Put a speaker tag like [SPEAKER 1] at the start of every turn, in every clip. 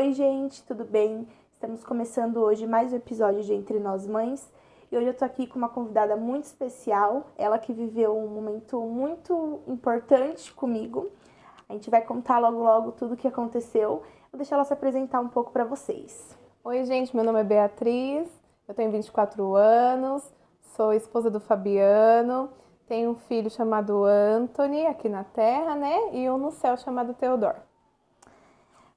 [SPEAKER 1] Oi, gente, tudo bem? Estamos começando hoje mais um episódio de Entre Nós Mães. E hoje eu tô aqui com uma convidada muito especial, ela que viveu um momento muito importante comigo. A gente vai contar logo logo tudo o que aconteceu. Vou deixar ela se apresentar um pouco para vocês.
[SPEAKER 2] Oi, gente, meu nome é Beatriz, eu tenho 24 anos, sou esposa do Fabiano, tenho um filho chamado Anthony aqui na Terra, né? E um no céu chamado Theodor.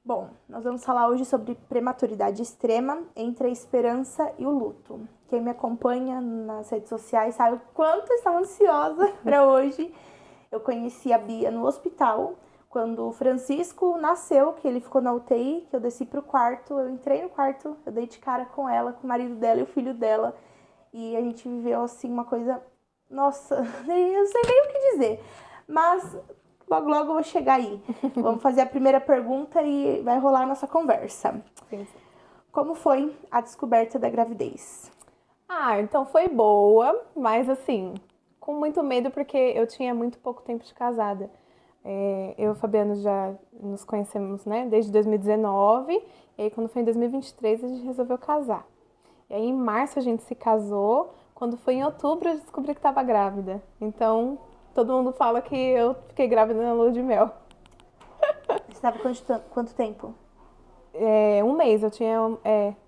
[SPEAKER 1] Bom, nós vamos falar hoje sobre prematuridade extrema entre a esperança e o luto. Quem me acompanha nas redes sociais sabe o quanto eu estava ansiosa para hoje. Eu conheci a Bia no hospital, quando o Francisco nasceu, que ele ficou na UTI, que eu desci pro quarto, eu entrei no quarto, eu dei de cara com ela, com o marido dela e o filho dela. E a gente viveu, assim, uma coisa... Nossa, eu não sei nem o que dizer. Mas logo, logo eu vou chegar aí. Vamos fazer a primeira pergunta e vai rolar a nossa conversa.
[SPEAKER 2] Sim.
[SPEAKER 1] Como foi a descoberta da gravidez?
[SPEAKER 2] Então foi boa, mas assim, com muito medo porque eu tinha muito pouco tempo de casada. Eu e o Fabiano já nos conhecemos, né, desde 2019, e aí quando foi em 2023 a gente resolveu casar. E aí em março a gente se casou, quando foi em outubro eu descobri que estava grávida. Então todo mundo fala que eu fiquei grávida na lua de mel.
[SPEAKER 1] Você estava quanto tempo?
[SPEAKER 2] Um mês eu tinha.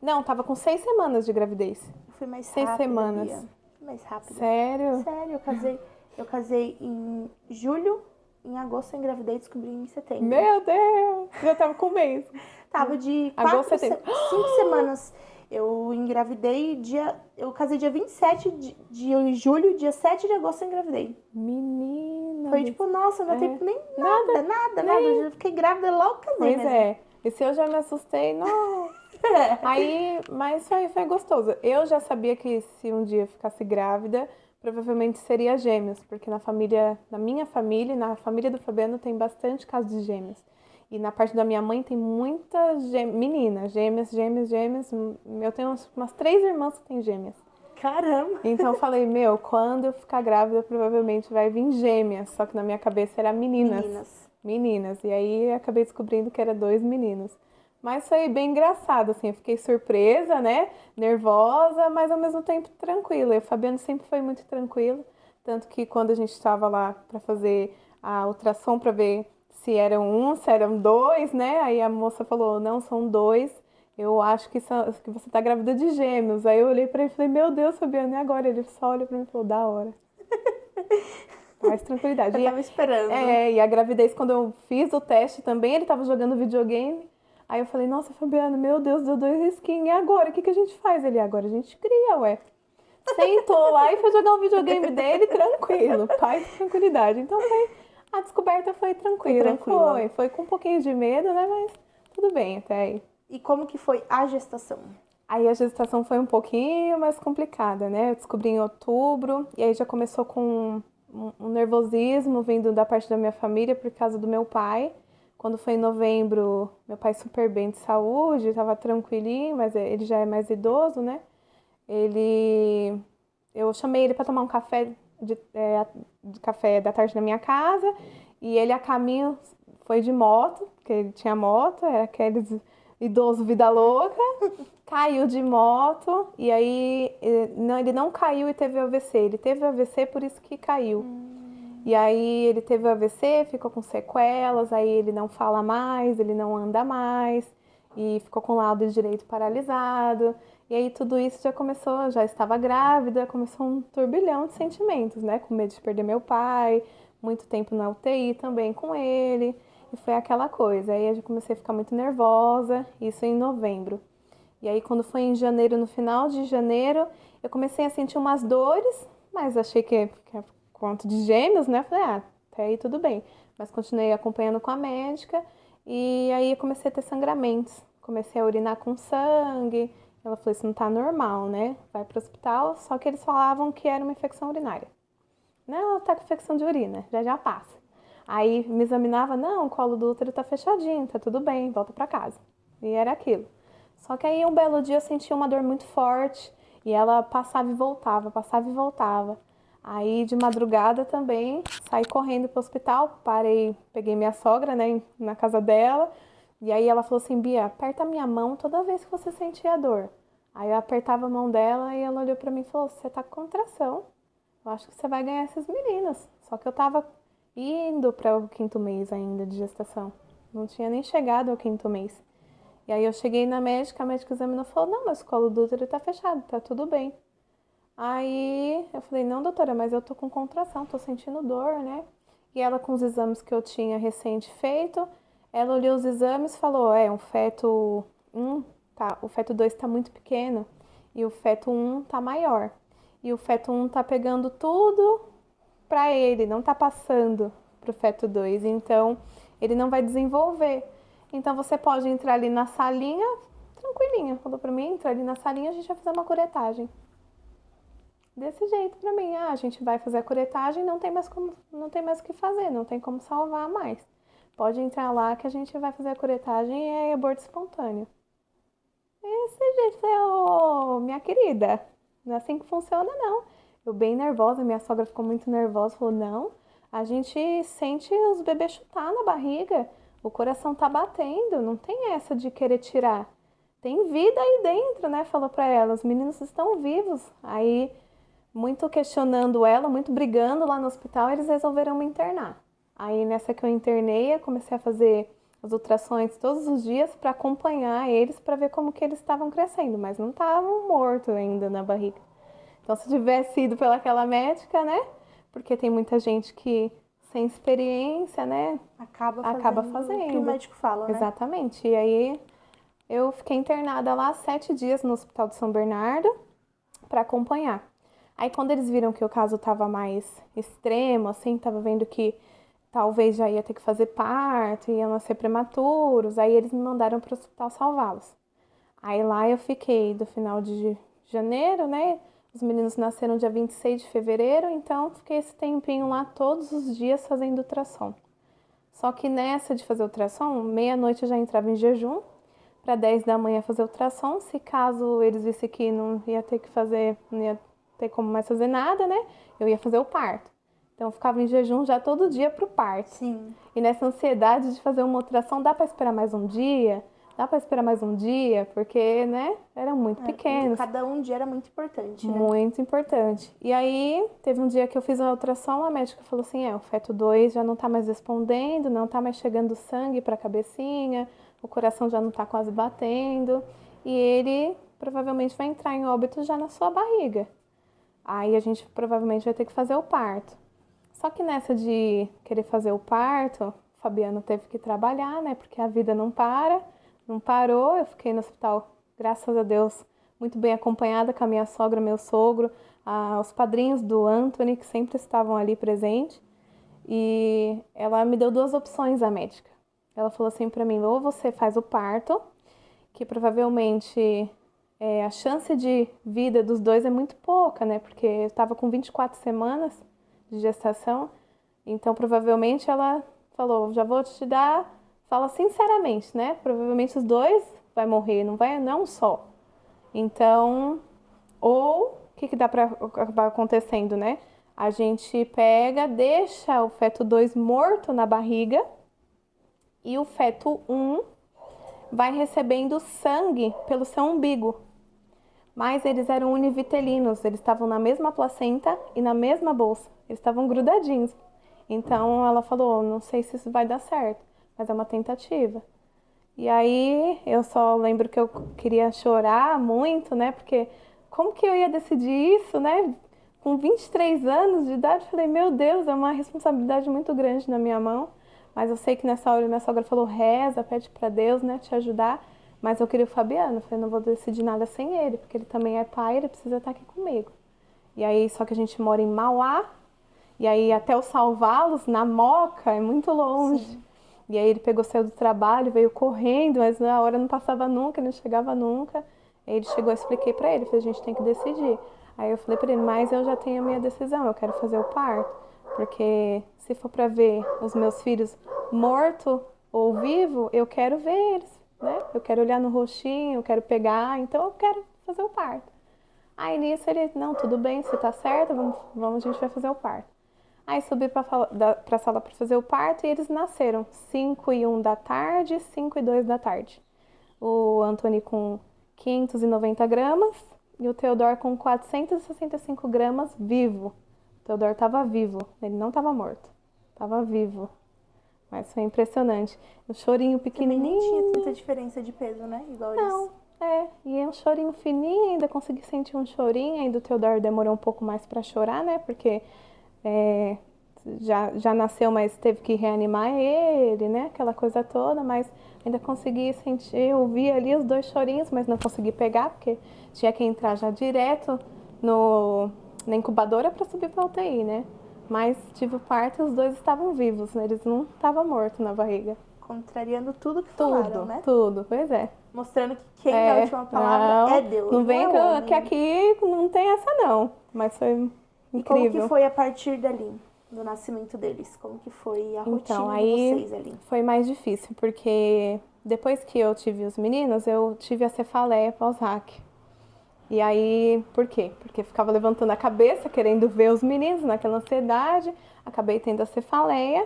[SPEAKER 2] Não, tava com 6 semanas de gravidez.
[SPEAKER 1] Eu fui mais
[SPEAKER 2] Seis
[SPEAKER 1] rápida, Bia.
[SPEAKER 2] semanas.
[SPEAKER 1] Fui mais rápida.
[SPEAKER 2] Sério?
[SPEAKER 1] Sério, eu casei em julho, em agosto eu engravidei e descobri em setembro.
[SPEAKER 2] Meu Deus! Já tava com um mês.
[SPEAKER 1] Tava de
[SPEAKER 2] Agosto, setembro.
[SPEAKER 1] 5 semanas. Eu engravidei eu casei dia 27 de julho, dia 7 de agosto eu engravidei.
[SPEAKER 2] Menina.
[SPEAKER 1] Foi tipo, nossa, não deu tempo nem
[SPEAKER 2] Nada,
[SPEAKER 1] nada. Eu já fiquei grávida logo casei
[SPEAKER 2] Pois
[SPEAKER 1] mesmo.
[SPEAKER 2] é. E se eu já me assustei, não. Aí, mas foi gostoso. Eu já sabia que se um dia eu ficasse grávida, provavelmente seria gêmeos, porque na minha família, e na família do Fabiano tem bastante casos de gêmeos. E na parte da minha mãe tem muitas meninas, gêmeas. Eu tenho umas 3 irmãs que têm gêmeas.
[SPEAKER 1] Caramba.
[SPEAKER 2] Então eu falei, quando eu ficar grávida, provavelmente vai vir gêmeas. Só que na minha cabeça era meninas.
[SPEAKER 1] Meninas.
[SPEAKER 2] Meninas. E aí acabei descobrindo que era 2 meninos. Mas foi bem engraçado, assim, eu fiquei surpresa, né? Nervosa, mas ao mesmo tempo tranquila. E o Fabiano sempre foi muito tranquilo. Tanto que quando a gente estava lá para fazer a ultrassom para ver se eram se eram dois, né? Aí a moça falou, não, são dois. Eu acho que você tá grávida de gêmeos. Aí eu olhei pra ele e falei, meu Deus, Fabiano, e agora? Ele só olhou pra mim e falou, da hora. Mais tranquilidade.
[SPEAKER 1] Eu tava esperando.
[SPEAKER 2] E a gravidez, quando eu fiz o teste também, ele tava jogando videogame. Aí eu falei, nossa, Fabiano, meu Deus, deu 2 risquinhos. E agora? O que a gente faz? Ele, agora a gente cria, ué. Sentou lá e foi jogar o videogame dele tranquilo. Paz e tranquilidade. Então a descoberta foi tranquila. Foi com um pouquinho de medo, né? Mas tudo bem até aí.
[SPEAKER 1] E como que foi a gestação?
[SPEAKER 2] Aí a gestação foi um pouquinho mais complicada, né? Eu descobri em outubro, e aí já começou com um nervosismo vindo da parte da minha família por causa do meu pai. Quando foi em novembro, meu pai super bem de saúde, estava tranquilinho, mas ele já é mais idoso, né? Eu chamei ele para tomar um café de café da tarde na minha casa, e ele a caminho foi de moto, porque ele tinha moto, era aqueles idoso vida louca, caiu de moto, e aí ele não caiu e teve AVC, ele teve AVC por isso que caiu. E aí ele teve AVC, ficou com sequelas, aí ele não fala mais, ele não anda mais, e ficou com o lado direito paralisado. E aí tudo isso já começou, já estava grávida, começou um turbilhão de sentimentos, né? Com medo de perder meu pai, muito tempo na UTI também com ele, e foi aquela coisa. Aí eu já comecei a ficar muito nervosa, isso em novembro. E aí quando foi em janeiro, no final de janeiro, eu comecei a sentir umas dores, mas achei que por conta de gêmeos, né? Falei, até aí tudo bem. Mas continuei acompanhando com a médica, e aí eu comecei a ter sangramentos. Comecei a urinar com sangue. Ela falou, isso não tá normal, né? Vai pro hospital, só que eles falavam que era uma infecção urinária. Não, tá com infecção de urina, já passa. Aí me examinava, não, o colo do útero tá fechadinho, tá tudo bem, volta pra casa. E era aquilo. Só que aí um belo dia eu senti uma dor muito forte e ela passava e voltava, passava e voltava. Aí de madrugada também saí correndo pro hospital, parei, peguei minha sogra, né, na casa dela, E aí ela falou assim, Bia, aperta a minha mão toda vez que você sentir a dor. Aí eu apertava a mão dela e ela olhou pra mim e falou, você tá com contração. Eu acho que você vai ganhar esses meninos. Só que eu tava indo para o 5º mês ainda de gestação. Não tinha nem chegado ao 5º mês. E aí eu cheguei na médica, a médica examinou e falou, não, mas o colo do útero tá fechado, tá tudo bem. Aí eu falei, não, doutora, mas eu tô com contração, tô sentindo dor, né? E ela, com os exames que eu tinha recente feito, ela olhou os exames e falou, um feto 1, tá, o feto 2 tá muito pequeno e o feto 1 tá maior. E o feto 1 tá pegando tudo pra ele, não tá passando pro feto 2, então ele não vai desenvolver. Então você pode entrar ali na salinha, tranquilinha, falou pra mim, entrar ali na salinha, a gente vai fazer uma curetagem. Desse jeito pra mim, a gente vai fazer a curetagem, não tem mais o que fazer, não tem como salvar mais. Pode entrar lá que a gente vai fazer a curetagem e é aborto espontâneo. Desse jeito, minha querida, não é assim que funciona não. Eu bem nervosa, minha sogra ficou muito nervosa, falou, não, a gente sente os bebês chutar na barriga, o coração tá batendo, não tem essa de querer tirar. Tem vida aí dentro, né? Falou pra ela, os meninos estão vivos. Aí, muito questionando ela, muito brigando lá no hospital, eles resolveram me internar. Aí, nessa que eu internei, eu comecei a fazer as ultrações todos os dias para acompanhar eles, para ver como que eles estavam crescendo, mas não estavam mortos ainda na barriga. Então, se tivesse ido pelaquela médica, né? Porque tem muita gente que, sem experiência, né? Acaba fazendo.
[SPEAKER 1] O que o médico fala, né?
[SPEAKER 2] Exatamente. E aí, eu fiquei internada lá 7 dias no Hospital de São Bernardo para acompanhar. Aí, quando eles viram que o caso estava mais extremo, assim, tava vendo que talvez já ia ter que fazer parto, iam nascer prematuros, aí eles me mandaram para o hospital salvá-los. Aí lá eu fiquei do final de janeiro, né? Os meninos nasceram dia 26 de fevereiro, então fiquei esse tempinho lá todos os dias fazendo ultrassom. Só que nessa de fazer ultrassom, meia-noite eu já entrava em jejum, para 10 da manhã fazer ultrassom. Se caso eles vissem que não ia ter que fazer, não ia ter como mais fazer nada, né? Eu ia fazer o parto. Então eu ficava em jejum já todo dia pro parto.
[SPEAKER 1] Sim.
[SPEAKER 2] E nessa ansiedade de fazer uma ultrassom, dá para esperar mais um dia? Dá para esperar mais um dia? Porque, né, eram muito pequenos.
[SPEAKER 1] Cada um dia era muito importante, né?
[SPEAKER 2] Muito importante. E aí, teve um dia que eu fiz uma ultrassom, a médica falou assim, o feto 2 já não tá mais respondendo, não tá mais chegando sangue pra cabecinha, o coração já não tá quase batendo, e ele provavelmente vai entrar em óbito já na sua barriga. Aí a gente provavelmente vai ter que fazer o parto. Só que nessa de querer fazer o parto, o Fabiano teve que trabalhar, né? Porque a vida não parou. Eu fiquei no hospital, graças a Deus, muito bem acompanhada com a minha sogra, meu sogro, os padrinhos do Anthony, que sempre estavam ali presentes. E ela me deu 2 opções, a médica. Ela falou assim pra mim, ou você faz o parto, que provavelmente a chance de vida dos 2 é muito pouca, né? Porque eu estava com 24 semanas de gestação, então provavelmente ela falou, já vou te dar, fala sinceramente, né? Provavelmente os 2 vai morrer, não é um só. Então, ou o que dá para acabar acontecendo, né? A gente pega, deixa o feto 2 morto na barriga e o feto 1 vai recebendo sangue pelo seu umbigo. Mas eles eram univitelinos, eles estavam na mesma placenta e na mesma bolsa. Eles estavam grudadinhos. Então ela falou, não sei se isso vai dar certo, mas é uma tentativa. E aí eu só lembro que eu queria chorar muito, né? Porque como que eu ia decidir isso, né? Com 23 anos de idade, eu falei, meu Deus, é uma responsabilidade muito grande na minha mão. Mas eu sei que nessa hora minha sogra falou, reza, pede pra Deus, né, te ajudar. Mas eu queria o Fabiano, eu falei, não vou decidir nada sem ele, porque ele também é pai, ele precisa estar aqui comigo. E aí, só que a gente mora em Mauá, e aí até eu salvá-los, na Moca, é muito longe. Sim. E aí ele saiu do trabalho, veio correndo, mas na hora não passava nunca, não chegava nunca. Aí ele chegou, eu expliquei pra ele, falei, a gente tem que decidir. Aí eu falei pra ele, mas eu já tenho a minha decisão, eu quero fazer o parto. Porque se for pra ver os meus filhos morto ou vivo, eu quero ver eles, né? Eu quero olhar no rostinho, eu quero pegar, então eu quero fazer o parto. Aí nisso ele, não, tudo bem, você tá certa, vamos, a gente vai fazer o parto. Aí subi pra sala para fazer o parto e eles nasceram 5:01 da tarde, 5:02 da tarde. O Anthony com 590 gramas e o Theodor com 465 gramas vivo. O Theodor estava vivo, ele não estava morto, estava vivo. Mas foi impressionante. Um chorinho
[SPEAKER 1] Também nem tinha
[SPEAKER 2] pequenininho.
[SPEAKER 1] tanta diferença de peso, né? Igual eles.
[SPEAKER 2] Não, e é um chorinho fininho, ainda consegui sentir um chorinho, ainda o Theodor demorou um pouco mais para chorar, né? Porque é, já nasceu, mas teve que reanimar ele, né? Aquela coisa toda, mas ainda consegui sentir, ouvir ali os dois chorinhos, mas não consegui pegar, porque tinha que entrar já direto na incubadora para subir para UTI, né? Mas tive o parto e os dois estavam vivos, né? Eles não estavam mortos na barriga.
[SPEAKER 1] Contrariando tudo que falaram,
[SPEAKER 2] Tudo,
[SPEAKER 1] né?
[SPEAKER 2] tudo, pois é.
[SPEAKER 1] Mostrando que quem dá a última palavra
[SPEAKER 2] Não,
[SPEAKER 1] é Deus.
[SPEAKER 2] não vem
[SPEAKER 1] é
[SPEAKER 2] que,
[SPEAKER 1] homem.
[SPEAKER 2] que aqui não tem essa não, mas foi
[SPEAKER 1] E como que
[SPEAKER 2] incrível.
[SPEAKER 1] foi a partir dali, do nascimento deles? Como que foi a rotina
[SPEAKER 2] Então,
[SPEAKER 1] de
[SPEAKER 2] aí
[SPEAKER 1] vocês ali?
[SPEAKER 2] foi mais difícil, porque depois que eu tive os meninos, eu tive a cefaleia pós-RAC. E aí, por quê? Porque eu ficava levantando a cabeça, querendo ver os meninos naquela ansiedade, acabei tendo a cefaleia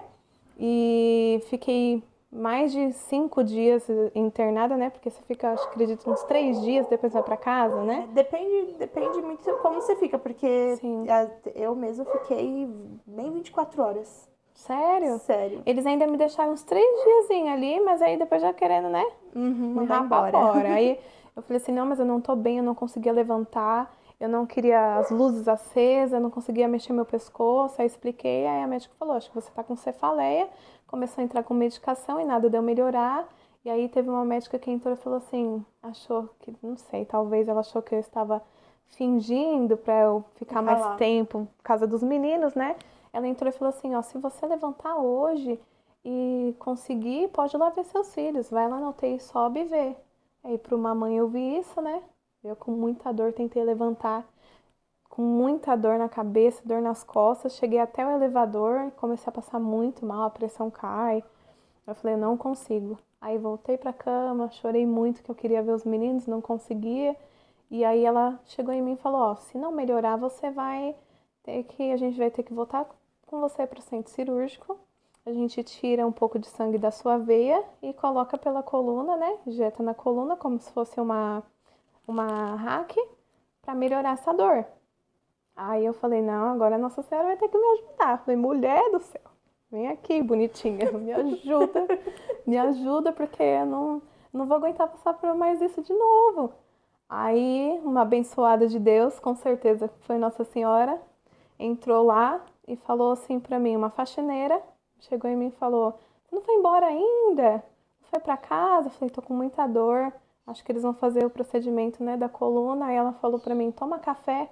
[SPEAKER 2] e fiquei mais de 5 dias internada, né? Porque você fica, acho, acredito, uns 3 dias, depois vai pra casa, né?
[SPEAKER 1] Depende muito como você fica, porque
[SPEAKER 2] Sim.
[SPEAKER 1] eu mesma fiquei nem 24 horas.
[SPEAKER 2] Sério?
[SPEAKER 1] Sério.
[SPEAKER 2] Eles ainda me deixaram uns 3 diazinhos ali, mas aí depois já querendo, né? Me
[SPEAKER 1] Mandar
[SPEAKER 2] rapar
[SPEAKER 1] embora.
[SPEAKER 2] fora. Aí eu falei assim, não, mas eu não tô bem, eu não conseguia levantar, eu não queria as luzes acesas, eu não conseguia mexer meu pescoço. Aí expliquei, aí a médica falou, acho que você tá com cefaleia. Começou a entrar com medicação e nada deu melhorar. E aí teve uma médica que entrou e falou assim, achou que, não sei, talvez ela achou que eu estava fingindo pra eu ficar mais
[SPEAKER 1] lá.
[SPEAKER 2] tempo por causa dos meninos, né? Ela entrou e falou assim, ó, se você levantar hoje e conseguir, pode ir lá ver seus filhos, vai lá na UTI, sobe e vê. Aí para uma mãe eu vi isso, né? Eu com muita dor tentei levantar, com muita dor na cabeça, dor nas costas, cheguei até o elevador, comecei a passar muito mal, a pressão cai. Eu falei, eu não consigo. Aí voltei pra cama, chorei muito que eu queria ver os meninos, não conseguia. E aí ela chegou em mim e falou, ó, se não melhorar, a gente vai ter que voltar com você para o centro cirúrgico. A gente tira um pouco de sangue da sua veia e coloca pela coluna, né? Injeta na coluna como se fosse uma hack para melhorar essa dor. Aí eu falei, não, agora a Nossa Senhora vai ter que me ajudar. Eu falei, mulher do céu, vem aqui, bonitinha, me ajuda, porque eu não vou aguentar passar por mais isso de novo. Aí, uma abençoada de Deus, com certeza foi Nossa Senhora, entrou lá e falou assim pra mim, uma faxineira, chegou em mim e falou, você não foi embora ainda? Não foi pra casa? Eu falei, tô com muita dor, acho que eles vão fazer o procedimento, né, da coluna. Aí ela falou pra mim, toma café,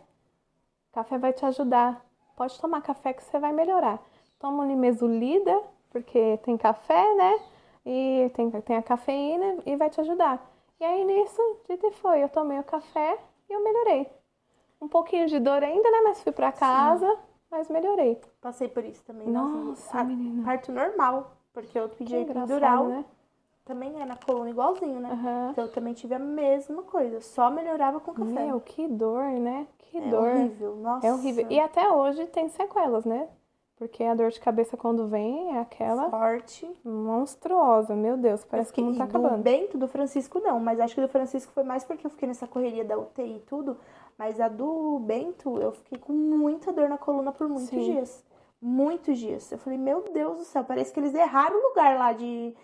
[SPEAKER 2] café vai te ajudar, pode tomar café que você vai melhorar. Toma um nimesulida, porque tem café, né, e tem a cafeína e vai te ajudar. E aí nisso, dito e foi, eu tomei o café e eu melhorei. Um pouquinho de dor ainda, né? Mas fui pra casa, mas melhorei.
[SPEAKER 1] Passei por isso também.
[SPEAKER 2] Nossa, menina.
[SPEAKER 1] Parto normal, porque eu pedi
[SPEAKER 2] Que engraçado,
[SPEAKER 1] epidural.
[SPEAKER 2] né?
[SPEAKER 1] Também é na coluna igualzinho, né?
[SPEAKER 2] Aham.
[SPEAKER 1] Então eu também tive a mesma coisa, só melhorava com café.
[SPEAKER 2] Meu, que dor, né? Que
[SPEAKER 1] É
[SPEAKER 2] dor.
[SPEAKER 1] horrível, nossa.
[SPEAKER 2] É horrível. E até hoje tem sequelas, né? Porque a dor de cabeça quando vem é aquela
[SPEAKER 1] Forte.
[SPEAKER 2] monstruosa. Meu Deus, parece que não tá
[SPEAKER 1] E do
[SPEAKER 2] acabando.
[SPEAKER 1] Bento, do Francisco não, mas acho que do Francisco foi mais porque eu fiquei nessa correria da UTI e tudo. Mas a do Bento, eu fiquei com muita dor na coluna por muitos
[SPEAKER 2] Sim.
[SPEAKER 1] dias. Muitos dias. Eu falei, meu Deus do céu, parece que eles erraram o lugar lá de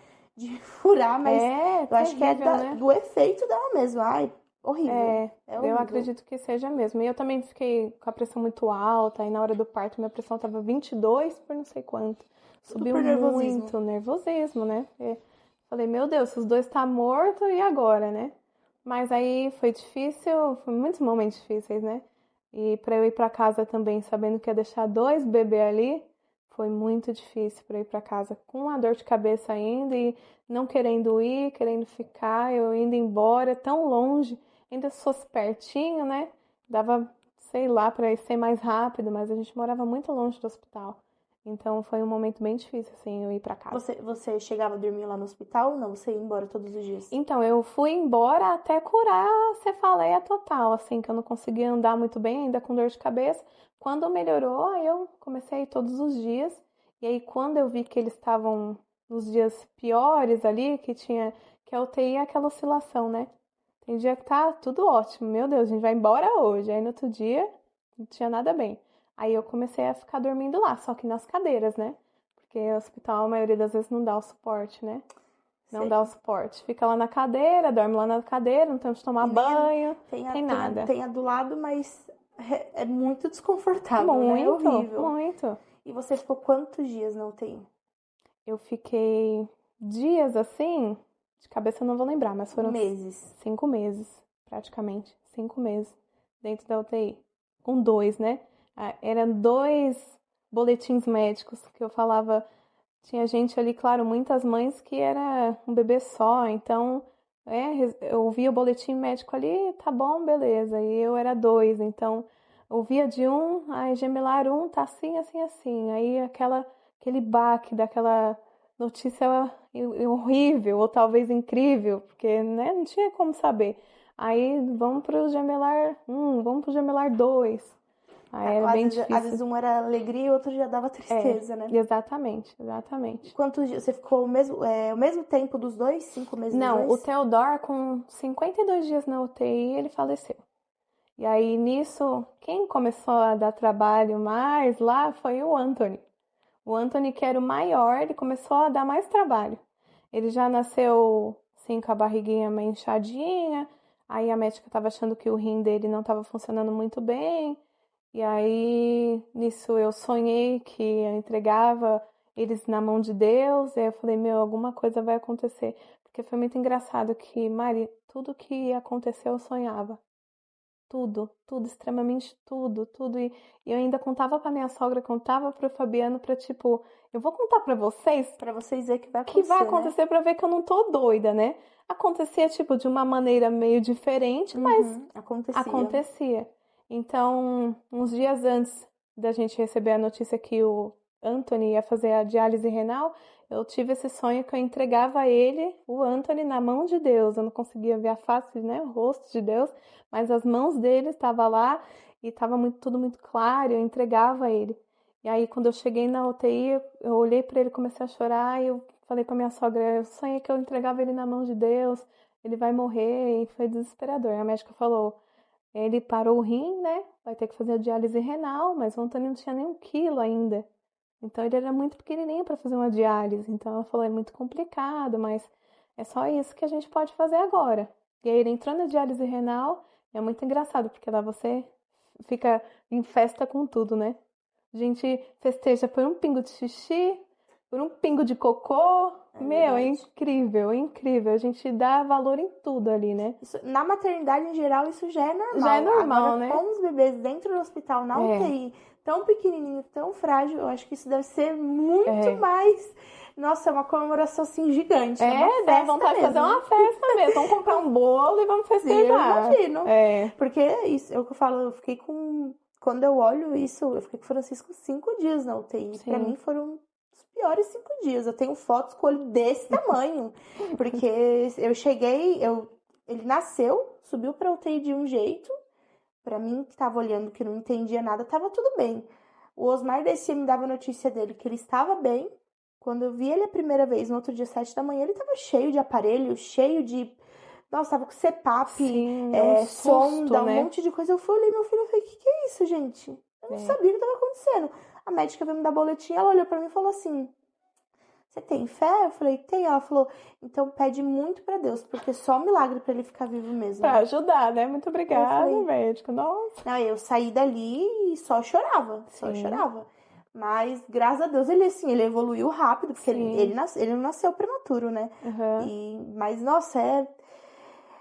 [SPEAKER 1] furar, mas eu acho que é
[SPEAKER 2] terrível, né?
[SPEAKER 1] do efeito dela mesmo. Ai, horrível. É horrível.
[SPEAKER 2] Eu acredito que seja mesmo. E eu também fiquei com a pressão muito alta, e na hora do parto minha pressão tava 22 por não sei quanto. Subiu
[SPEAKER 1] por nervosismo.
[SPEAKER 2] muito, nervosismo, né? Falei, meu Deus, os dois tá morto e agora, né? Mas aí foi difícil, foi muitos momentos difíceis, né? E para eu ir para casa também, sabendo que ia deixar 2 bebês ali, foi muito difícil para ir para casa, com a dor de cabeça ainda e não querendo ir, querendo ficar, eu indo embora, tão longe, ainda se fosse pertinho, né? Dava, sei lá, para ir ser mais rápido, mas a gente morava muito longe do hospital. Então foi um momento bem difícil, assim, eu ir pra casa.
[SPEAKER 1] Você chegava a dormir lá no hospital ou não? Você ia embora todos os dias?
[SPEAKER 2] Então, eu fui embora até curar a cefaleia total, assim, que eu não conseguia andar muito bem, ainda com dor de cabeça. Quando melhorou, aí eu comecei a ir todos os dias. E aí, quando eu vi que eles estavam nos dias piores ali, que a UTI é aquela oscilação, né? Tem dia que tá tudo ótimo, meu Deus, a gente vai embora hoje. Aí no outro dia, não tinha nada bem. Aí eu comecei a ficar dormindo lá, só que nas cadeiras, né? Porque o hospital, a maioria das vezes, não dá o suporte, né? Não
[SPEAKER 1] Sei.
[SPEAKER 2] dá o suporte. Fica lá na cadeira, dorme lá na cadeira, não tem onde tomar
[SPEAKER 1] E nem
[SPEAKER 2] banho,
[SPEAKER 1] tem
[SPEAKER 2] tem nada.
[SPEAKER 1] tem a do lado, mas é muito desconfortável, né? É
[SPEAKER 2] Muito,
[SPEAKER 1] horrível.
[SPEAKER 2] muito.
[SPEAKER 1] E você ficou quantos dias na UTI?
[SPEAKER 2] Eu fiquei dias assim, de cabeça eu não vou lembrar, mas foram
[SPEAKER 1] Meses.
[SPEAKER 2] 5 meses, praticamente. 5 meses dentro da UTI. Com dois, né? Eram dois boletins médicos que eu falava. Tinha gente ali, claro, muitas mães que era um bebê só, então eu via o boletim médico ali, tá bom, beleza. E eu era dois, então eu via de um, ai, gemelar um, tá assim, assim, assim. Aí aquele baque daquela notícia horrível, ou talvez incrível, porque, né, não tinha como saber. Aí vamos pro gemelar um, vamos pro gemelar dois. Aí era bem
[SPEAKER 1] Às
[SPEAKER 2] difícil.
[SPEAKER 1] vezes um era alegria e o outro já dava
[SPEAKER 2] É,
[SPEAKER 1] tristeza, né?
[SPEAKER 2] exatamente,
[SPEAKER 1] E
[SPEAKER 2] exatamente.
[SPEAKER 1] quantos dias? Você ficou o mesmo tempo dos dois? 5 meses dos
[SPEAKER 2] Não, o
[SPEAKER 1] dois?
[SPEAKER 2] Theodore, com 52 dias na UTI, ele faleceu. E aí, nisso, quem começou a dar trabalho mais lá foi o Anthony. O Anthony, que era o maior, ele começou a dar mais trabalho. Ele já nasceu, assim, com a barriguinha meio inchadinha. Aí a médica estava achando que o rim dele não estava funcionando muito bem. E aí, nisso, eu sonhei que eu entregava eles na mão de Deus. E aí eu falei, meu, alguma coisa vai acontecer. Porque foi muito engraçado que, Mari, tudo que aconteceu eu sonhava. Tudo, tudo, extremamente tudo, tudo. E eu ainda contava pra minha sogra, contava pro Fabiano pra tipo, eu vou contar pra vocês
[SPEAKER 1] Pra vocês verem o que vai
[SPEAKER 2] o que vai
[SPEAKER 1] acontecer, né?
[SPEAKER 2] acontecer pra ver que eu não tô doida, né? Acontecia tipo de uma maneira meio diferente, mas
[SPEAKER 1] Uhum, acontecia.
[SPEAKER 2] acontecia. Então, uns dias antes da gente receber a notícia que o Anthony ia fazer a diálise renal, eu tive esse sonho que eu entregava ele, o Anthony, na mão de Deus. Eu não conseguia ver a face, né, o rosto de Deus, mas as mãos dele estavam lá e estava tudo muito claro, eu entregava ele. E aí, quando eu cheguei na UTI, eu olhei para ele, comecei a chorar e eu falei para minha sogra, eu sonhei que eu entregava ele na mão de Deus, ele vai morrer, e foi desesperador. A médica falou, ele parou o rim, né? Vai ter que fazer a diálise renal, mas o Antônio não tinha nem 1 quilo ainda. Então ele era muito pequenininho para fazer uma diálise. Então ela falou, é muito complicado, mas é só isso que a gente pode fazer agora. E aí ele entrou na diálise renal, e é muito engraçado, porque lá você fica em festa com tudo, né? A gente festeja por um pingo de xixi, por um pingo de cocô.
[SPEAKER 1] É
[SPEAKER 2] Meu, é
[SPEAKER 1] verdade.
[SPEAKER 2] incrível, é incrível. A gente dá valor em tudo ali, né?
[SPEAKER 1] Na maternidade, em geral, isso já é
[SPEAKER 2] Já é
[SPEAKER 1] normal. Agora,
[SPEAKER 2] normal, né?
[SPEAKER 1] com os bebês dentro do hospital, na
[SPEAKER 2] É,
[SPEAKER 1] UTI, tão pequenininho, tão frágil, eu acho que isso deve ser muito
[SPEAKER 2] é.
[SPEAKER 1] mais. Nossa, é uma comemoração assim gigante, é uma
[SPEAKER 2] É, dá
[SPEAKER 1] festa
[SPEAKER 2] vontade de fazer uma
[SPEAKER 1] mesmo.
[SPEAKER 2] festa mesmo. Vamos comprar um bolo e vamos
[SPEAKER 1] Sim, eu
[SPEAKER 2] festejar.
[SPEAKER 1] imagino.
[SPEAKER 2] É,
[SPEAKER 1] Porque isso é o que eu falo, eu fiquei com. Quando eu olho isso, eu fiquei com o Francisco 5 dias na UTI. Pra
[SPEAKER 2] sim.
[SPEAKER 1] mim foram os piores 5 dias. Eu tenho fotos com o olho desse tamanho. Porque eu cheguei, ele nasceu, subiu pra UTI de um jeito. Pra mim, que tava olhando, que não entendia nada, tava tudo bem. O Osmar descia e me dava notícia dele que ele estava bem. Quando eu vi ele a primeira vez, no outro dia, 7 da manhã, ele tava cheio de aparelho, cheio de. Nossa, tava com CPAP,
[SPEAKER 2] Sim, é um susto,
[SPEAKER 1] sonda, um
[SPEAKER 2] né?
[SPEAKER 1] monte de coisa. Eu fui, olhei meu filho e falei: que é isso, gente? Eu não
[SPEAKER 2] É.
[SPEAKER 1] sabia o que tava acontecendo. A médica veio me dar boletim, ela olhou pra mim e falou assim: você tem fé? Eu falei: tem. Ela falou: então pede muito pra Deus, porque só um milagre pra ele ficar vivo
[SPEAKER 2] Pra
[SPEAKER 1] mesmo.
[SPEAKER 2] ajudar, né? Muito
[SPEAKER 1] Aí eu
[SPEAKER 2] obrigada,
[SPEAKER 1] falei:
[SPEAKER 2] médico. Nossa.
[SPEAKER 1] não, eu saí dali e só chorava, só
[SPEAKER 2] Sim,
[SPEAKER 1] chorava. Mas, graças a Deus, ele assim, ele evoluiu rápido, porque
[SPEAKER 2] sim.
[SPEAKER 1] ele não nasceu prematuro, né?
[SPEAKER 2] Aham.
[SPEAKER 1] Mas, nossa,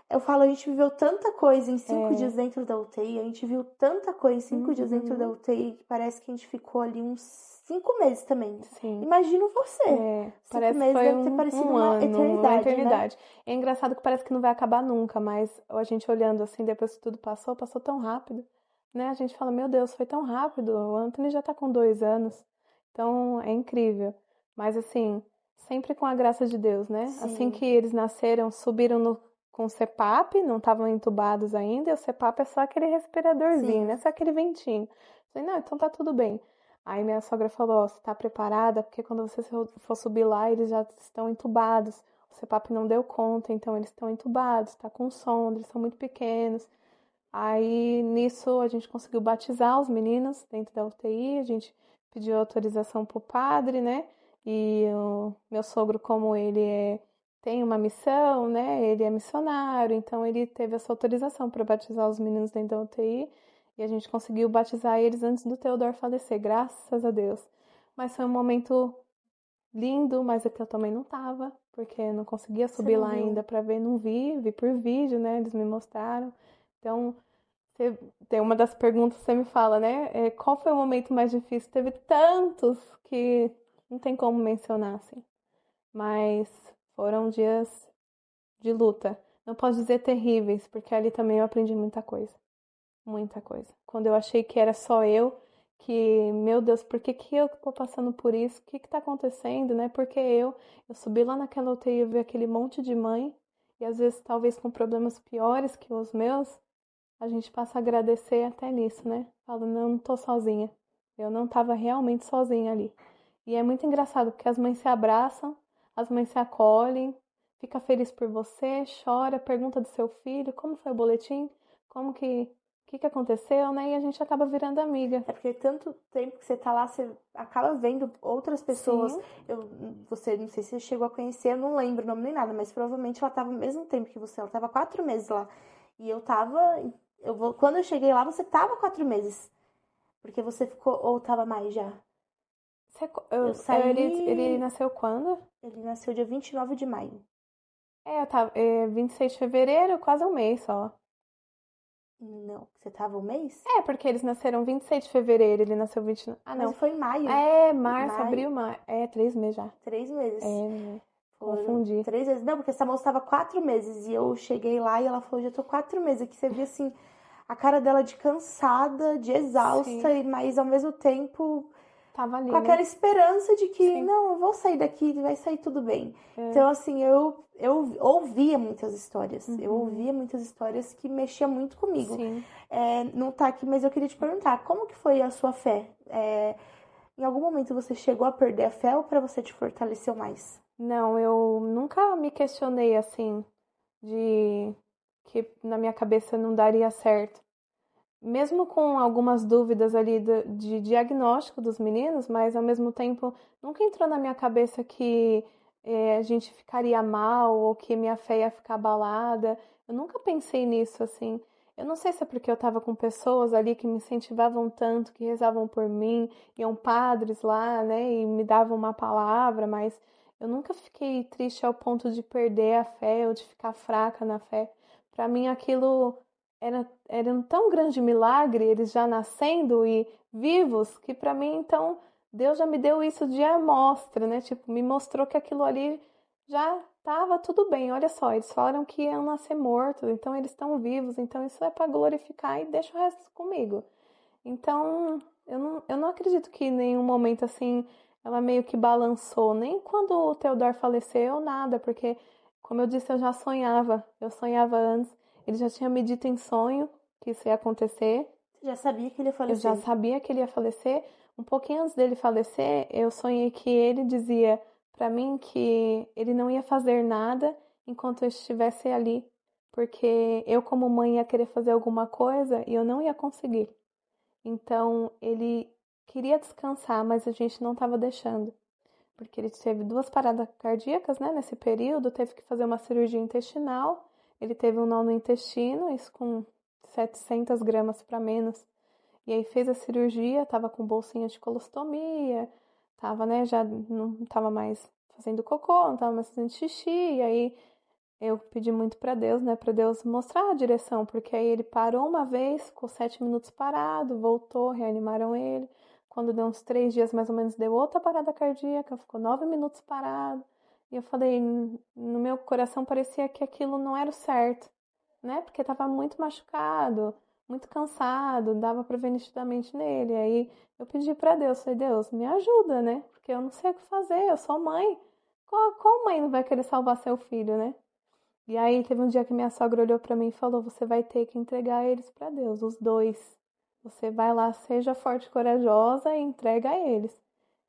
[SPEAKER 1] eu falo, a gente viveu tanta coisa em cinco
[SPEAKER 2] É.
[SPEAKER 1] dias dentro da UTI, a gente viu tanta coisa em 5 dias dentro da
[SPEAKER 2] Uhum.
[SPEAKER 1] UTI, que parece que a gente ficou ali uns 5 meses também.
[SPEAKER 2] Sim.
[SPEAKER 1] Imagino você.
[SPEAKER 2] É,
[SPEAKER 1] cinco
[SPEAKER 2] parece que
[SPEAKER 1] meses
[SPEAKER 2] foi
[SPEAKER 1] deve ter parecido
[SPEAKER 2] um
[SPEAKER 1] uma
[SPEAKER 2] ano, uma
[SPEAKER 1] eternidade, né?
[SPEAKER 2] eternidade. É engraçado que parece que não vai acabar nunca, mas a gente olhando assim, depois que tudo passou, passou tão rápido, né? A gente fala, meu Deus, foi tão rápido. O Anthony já tá com 2 anos. Então é incrível. Mas assim, sempre com a graça de Deus, né? Assim
[SPEAKER 1] Sim,
[SPEAKER 2] que eles nasceram, subiram com o CPAP, não estavam entubados ainda, e o CPAP é só aquele respiradorzinho, né?
[SPEAKER 1] sim,
[SPEAKER 2] Só aquele ventinho. Eu falei, não, então tá tudo bem. Aí minha sogra falou, ó, você tá preparada? Porque quando você for subir lá, eles já estão entubados. O CPAP não deu conta, então eles estão entubados, tá com sonda, eles são muito pequenos. Aí nisso a gente conseguiu batizar os meninos dentro da UTI, a gente pediu autorização pro padre, né? E o meu sogro, como tem uma missão, né? Ele é missionário, então ele teve essa autorização para batizar os meninos dentro da UTI e a gente conseguiu batizar eles antes do Teodoro falecer, graças a Deus. Mas foi um momento lindo, mas é que eu também não tava, porque eu não conseguia
[SPEAKER 1] você
[SPEAKER 2] subir
[SPEAKER 1] não
[SPEAKER 2] lá
[SPEAKER 1] viu.
[SPEAKER 2] ainda para ver, não vi por vídeo, né? Eles me mostraram. Então, tem uma das perguntas que você me fala, né? Qual foi o momento mais difícil? Teve tantos que não tem como mencionar, assim. Mas foram dias de luta. Não posso dizer terríveis, porque ali também eu aprendi muita coisa. Muita coisa. Quando eu achei que era só eu, que, meu Deus, por que que eu tô passando por isso? O que que tá acontecendo, né? Porque eu subi lá naquela UTI e vi aquele monte de mãe, e às vezes talvez com problemas piores que os meus, a gente passa a agradecer até nisso, né? Fala, não tô sozinha. Eu não tava realmente sozinha ali. E é muito engraçado, porque as mães se abraçam, as mães se acolhem, fica feliz por você, chora, pergunta do seu filho, como foi o boletim, o que aconteceu, né? E a gente acaba virando amiga.
[SPEAKER 1] É porque tanto tempo que você tá lá, você acaba vendo outras pessoas.
[SPEAKER 2] Sim,
[SPEAKER 1] Você, não sei se você chegou a conhecer, eu não lembro o nome nem nada, mas provavelmente ela tava ao mesmo tempo que você. Ela tava 4 meses lá. E eu tava. Quando eu cheguei lá, você tava 4 meses. Porque você ficou. Ou tava mais já. Eu
[SPEAKER 2] ele
[SPEAKER 1] saí.
[SPEAKER 2] nasceu quando?
[SPEAKER 1] Ele nasceu dia 29 de maio.
[SPEAKER 2] Eu tava, 26 de fevereiro, quase um mês só.
[SPEAKER 1] Não, você tava um mês?
[SPEAKER 2] Porque eles nasceram 26 de fevereiro, ele nasceu 20. Ah,
[SPEAKER 1] Mas
[SPEAKER 2] não.
[SPEAKER 1] foi em maio.
[SPEAKER 2] Março,
[SPEAKER 1] Maio,
[SPEAKER 2] abril, maio. 3 meses já.
[SPEAKER 1] 3 meses. Foram
[SPEAKER 2] Confundi.
[SPEAKER 1] 3 meses. Não, porque essa moça tava 4 meses. E eu cheguei lá e ela falou, já tô 4 meses aqui. Você via assim, a cara dela de cansada, de exausta,
[SPEAKER 2] Sim,
[SPEAKER 1] mas ao mesmo tempo
[SPEAKER 2] tava
[SPEAKER 1] com
[SPEAKER 2] ali, né?
[SPEAKER 1] aquela esperança de que,
[SPEAKER 2] Sim,
[SPEAKER 1] não, eu vou sair daqui, vai sair tudo bem.
[SPEAKER 2] é.
[SPEAKER 1] Então, assim, eu ouvia muitas histórias. Eu
[SPEAKER 2] Uhum,
[SPEAKER 1] ouvia muitas histórias que mexiam muito comigo.
[SPEAKER 2] sim.
[SPEAKER 1] Não tá aqui, mas eu queria te perguntar, como que foi a sua fé? Em algum momento você chegou a perder a fé ou para você te fortaleceu mais?
[SPEAKER 2] Não, eu nunca me questionei assim, de que na minha cabeça não daria certo. Mesmo com algumas dúvidas ali de diagnóstico dos meninos, mas ao mesmo tempo nunca entrou na minha cabeça que a gente ficaria mal ou que minha fé ia ficar abalada. Eu nunca pensei nisso assim. Eu não sei se é porque eu estava com pessoas ali que me incentivavam tanto, que rezavam por mim, iam padres lá, né, e me davam uma palavra, mas eu nunca fiquei triste ao ponto de perder a fé ou de ficar fraca na fé. Para mim aquilo era um tão grande milagre, eles já nascendo e vivos, que para mim, então, Deus já me deu isso de amostra, né? Tipo, me mostrou que aquilo ali já estava tudo bem. Olha só, eles falaram que iam nascer mortos, então eles estão vivos, então isso é para glorificar e deixa o resto comigo. Então, eu não acredito que em nenhum momento assim ela meio que balançou, nem quando o Theodor faleceu, nada, porque, como eu disse, eu sonhava antes, ele já tinha me dito em sonho que isso ia acontecer,
[SPEAKER 1] Você já sabia que ele ia
[SPEAKER 2] eu já
[SPEAKER 1] falecer?
[SPEAKER 2] sabia que ele ia falecer. Um pouquinho antes dele falecer, eu sonhei que ele dizia pra mim que ele não ia fazer nada enquanto eu estivesse ali, porque eu, como mãe, ia querer fazer alguma coisa e eu não ia conseguir. Então ele queria descansar, mas a gente não estava deixando, porque ele teve 2 paradas cardíacas, né, nesse período, teve que fazer uma cirurgia intestinal. Ele teve um nó no intestino, isso com 700 gramas para menos. E aí fez a cirurgia, tava com bolsinha de colostomia, tava, né, já não tava mais fazendo cocô, não tava mais fazendo xixi, e aí eu pedi muito pra Deus, né, pra Deus mostrar a direção, porque aí ele parou uma vez, ficou 7 minutos parado, voltou, reanimaram ele. Quando deu uns 3 dias mais ou menos, deu outra parada cardíaca, ficou 9 minutos parado. E eu falei, no meu coração parecia que aquilo não era o certo, né, porque tava muito machucado, muito cansado, dava pra ver nitidamente nele. Aí eu pedi pra Deus, falei, Deus, me ajuda, né? Porque eu não sei o que fazer, eu sou mãe. Qual mãe não vai querer salvar seu filho, né? E aí teve um dia que minha sogra olhou pra mim e falou, você vai ter que entregar eles pra Deus, os dois. Você vai lá, seja forte e corajosa e entrega a eles.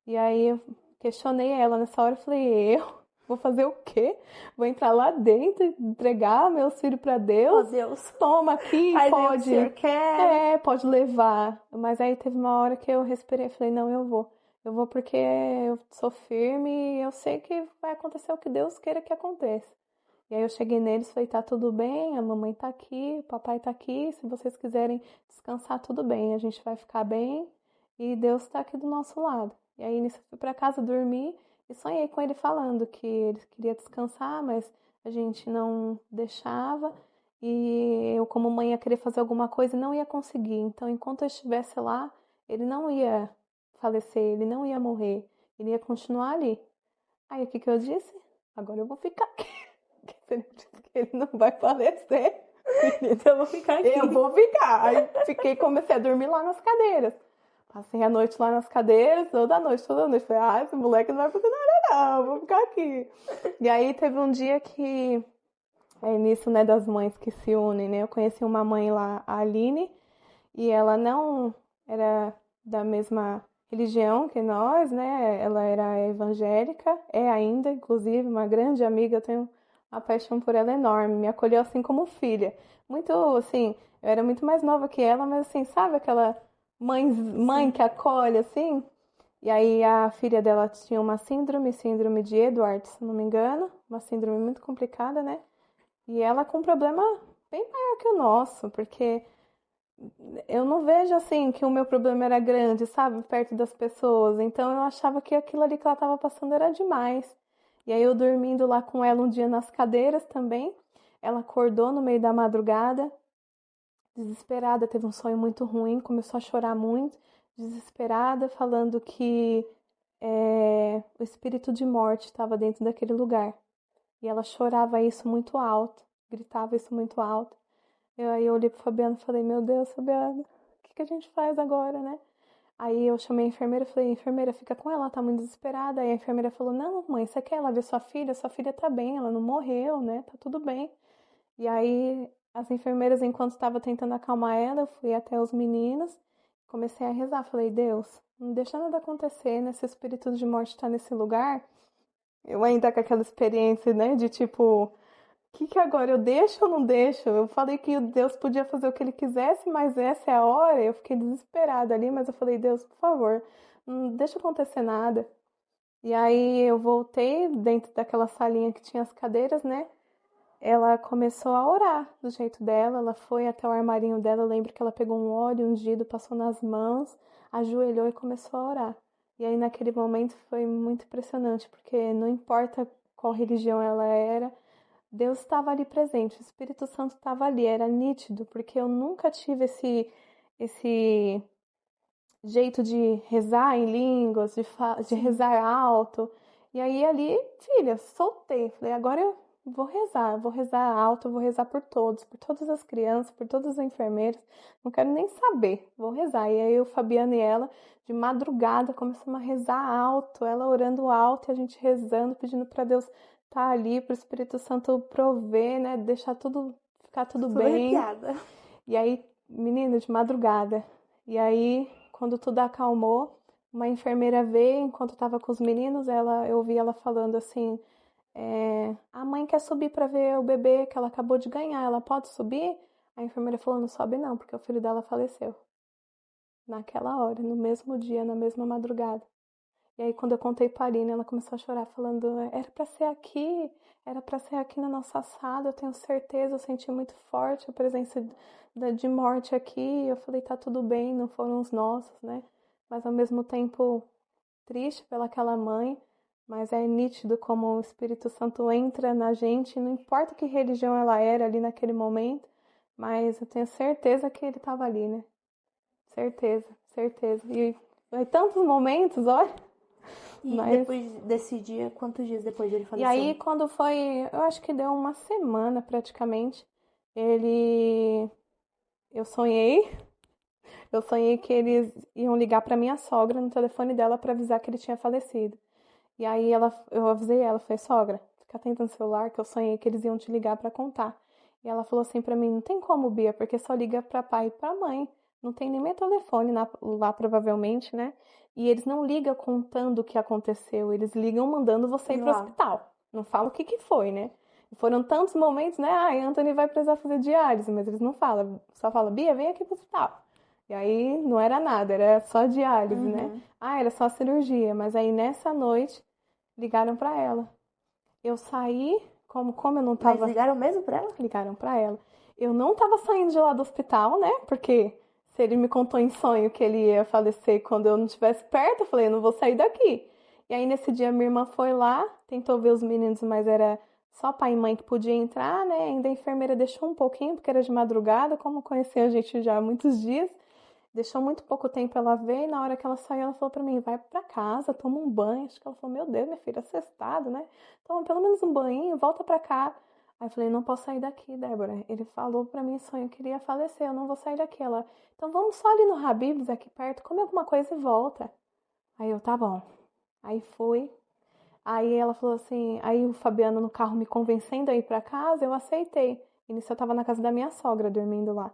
[SPEAKER 2] E aí eu questionei ela nessa hora, eu falei, eu vou fazer o quê? Vou entrar lá dentro e entregar meus filhos pra
[SPEAKER 1] Oh,
[SPEAKER 2] Deus?
[SPEAKER 1] Deus.
[SPEAKER 2] Toma aqui,
[SPEAKER 1] Faz aí o que o
[SPEAKER 2] pode.
[SPEAKER 1] senhor quer.
[SPEAKER 2] Pode levar. Mas aí teve uma hora que eu respirei e falei, não, eu vou. Eu vou porque eu sou firme e eu sei que vai acontecer o que Deus queira que aconteça. E aí eu cheguei neles e falei, tá tudo bem, a mamãe tá aqui, o papai tá aqui, se vocês quiserem descansar, tudo bem, a gente vai ficar bem e Deus tá aqui do nosso lado. E aí nisso eu fui pra casa dormir e sonhei com ele falando que ele queria descansar, mas a gente não deixava e eu como mãe ia querer fazer alguma coisa e não ia conseguir. Então enquanto eu estivesse lá, ele não ia falecer, ele não ia morrer, ele ia continuar ali. Aí o que que eu disse? Agora eu vou ficar aqui. Se ele disse que ele não vai falecer,
[SPEAKER 1] Então eu vou ficar aqui.
[SPEAKER 2] eu vou ficar. Aí comecei a dormir lá nas cadeiras. Passei a noite lá nas cadeiras, toda noite, toda noite. Falei, esse moleque não vai fazer nada não, vou ficar aqui. E aí teve um dia que, nisso, né, das mães que se unem, né? Eu conheci uma mãe lá, a Aline, e ela não era da mesma religião que nós, né? Ela era evangélica, é ainda, inclusive, uma grande amiga, eu tenho uma paixão por ela enorme, me acolheu assim como filha. Muito, assim, eu era muito mais nova que ela, mas assim, sabe aquela mãe que acolhe, assim? E aí a filha dela tinha uma síndrome de Edwards, se não me engano, uma síndrome muito complicada, né? E ela com um problema bem maior que o nosso, porque eu não vejo assim que o meu problema era grande, sabe, perto das pessoas. Então eu achava que aquilo ali que ela estava passando era demais. E aí eu dormindo lá com ela um dia nas cadeiras também, ela acordou no meio da madrugada, desesperada, teve um sonho muito ruim, começou a chorar muito, desesperada, falando que o espírito de morte estava dentro daquele lugar. E ela chorava isso muito alto, gritava isso muito alto. Aí eu olhei pro Fabiano e falei, meu Deus, Fabiano, o que que a gente faz agora, né? Aí eu chamei a enfermeira e falei, enfermeira, fica com ela, ela tá muito desesperada. Aí a enfermeira falou, não, mãe, você quer ela ver sua filha? Sua filha tá bem, ela não morreu, né? Tá tudo bem. E aí as enfermeiras, enquanto estava tentando acalmar ela, eu fui até os meninos, comecei a rezar. Falei, Deus, não deixa nada acontecer, né? Se o espírito de morte tá nesse lugar, eu ainda com aquela experiência, né, de tipo que agora eu deixo ou não deixo? Eu falei que Deus podia fazer o que ele quisesse, mas essa é a hora. Eu fiquei desesperada ali, mas eu falei, Deus, por favor, não deixa acontecer nada. E aí eu voltei dentro daquela salinha que tinha as cadeiras, né? Ela começou a orar do jeito dela, ela foi até o armarinho dela, eu lembro que ela pegou um óleo ungido, passou nas mãos, ajoelhou e começou a orar. E aí naquele momento foi muito impressionante, porque não importa qual religião ela era, Deus estava ali presente, o Espírito Santo estava ali, era nítido, porque eu nunca tive esse jeito de rezar em línguas, de rezar alto. E aí ali, filha, soltei, falei, agora eu vou rezar alto, eu vou rezar por todos, por todas as crianças, por todas as enfermeiras, não quero nem saber, vou rezar. E aí o Fabiano e ela, de madrugada, começamos a rezar alto, ela orando alto e a gente rezando, pedindo para Deus estar ali, para o Espírito Santo prover, né, deixar tudo, ficar tudo
[SPEAKER 1] Tô
[SPEAKER 2] bem.
[SPEAKER 1] arrepiada.
[SPEAKER 2] E aí, menina, de madrugada. E aí, quando tudo acalmou, uma enfermeira veio, enquanto eu tava com os meninos, eu ouvi ela falando assim, a mãe quer subir para ver o bebê que ela acabou de ganhar, ela pode subir? A enfermeira falou, não sobe não, porque o filho dela faleceu. Naquela hora, no mesmo dia, na mesma madrugada. E aí, quando eu contei pra Aline, ela começou a chorar, falando: era pra ser aqui na nossa sala, eu tenho certeza, eu senti muito forte a presença de morte aqui. Eu falei: tá tudo bem, não foram os nossos, né? Mas ao mesmo tempo, triste pelaquela mãe, mas é nítido como o Espírito Santo entra na gente, não importa que religião ela era ali naquele momento, mas eu tenho certeza que ele estava ali, né? Certeza, certeza. E foi tantos momentos, olha.
[SPEAKER 1] E
[SPEAKER 2] Mas...
[SPEAKER 1] depois desse dia, quantos dias depois ele
[SPEAKER 2] E
[SPEAKER 1] faleceu?
[SPEAKER 2] aí, quando foi, eu acho que deu uma semana praticamente, ele eu sonhei que eles iam ligar pra minha sogra no telefone dela pra avisar que ele tinha falecido. E aí eu avisei ela, falei, sogra, fica atenta no celular que eu sonhei que eles iam te ligar pra contar. E ela falou assim pra mim, não tem como, Bia, porque só liga pra pai e pra mãe. Não tem nem meu telefone lá provavelmente, né? E eles não ligam contando o que aconteceu, eles ligam mandando você ir pro
[SPEAKER 1] Lá.
[SPEAKER 2] hospital. Não fala o que que foi, né? E foram tantos momentos, né? Ai, Anthony vai precisar fazer diálise, mas eles não falam, só falam, Bia, vem aqui pro hospital. E aí não era nada, era só diálise, né?
[SPEAKER 1] Uhum.
[SPEAKER 2] Ah, era só cirurgia, mas aí nessa noite ligaram pra ela. Eu saí, como eu não
[SPEAKER 1] Mas
[SPEAKER 2] tava.
[SPEAKER 1] ligaram mesmo pra ela?
[SPEAKER 2] Ligaram pra ela. Eu não tava saindo de lá do hospital, né? Porque se ele me contou em sonho que ele ia falecer quando eu não estivesse perto, eu falei, eu não vou sair daqui. E aí nesse dia minha irmã foi lá, tentou ver os meninos, mas era só pai e mãe que podia entrar, né? Ainda a enfermeira deixou um pouquinho, porque era de madrugada, como conhecia a gente já há muitos dias. Deixou muito pouco tempo ela ver, e na hora que ela saiu, ela falou pra mim, vai pra casa, toma um banho. Acho que ela falou, meu Deus, minha filha, assestado, né? Toma pelo menos um banho, volta pra cá. Aí eu falei, não posso sair daqui, Débora. Ele falou pra mim, sonho que ele ia falecer, eu não vou sair daqui. Ela, então vamos só ali no Habib's, aqui perto, come alguma coisa e volta. Aí eu, tá bom. Aí fui. Aí ela falou assim, aí o Fabiano no carro me convencendo a ir pra casa, eu aceitei. E nisso eu tava na casa da minha sogra, dormindo lá.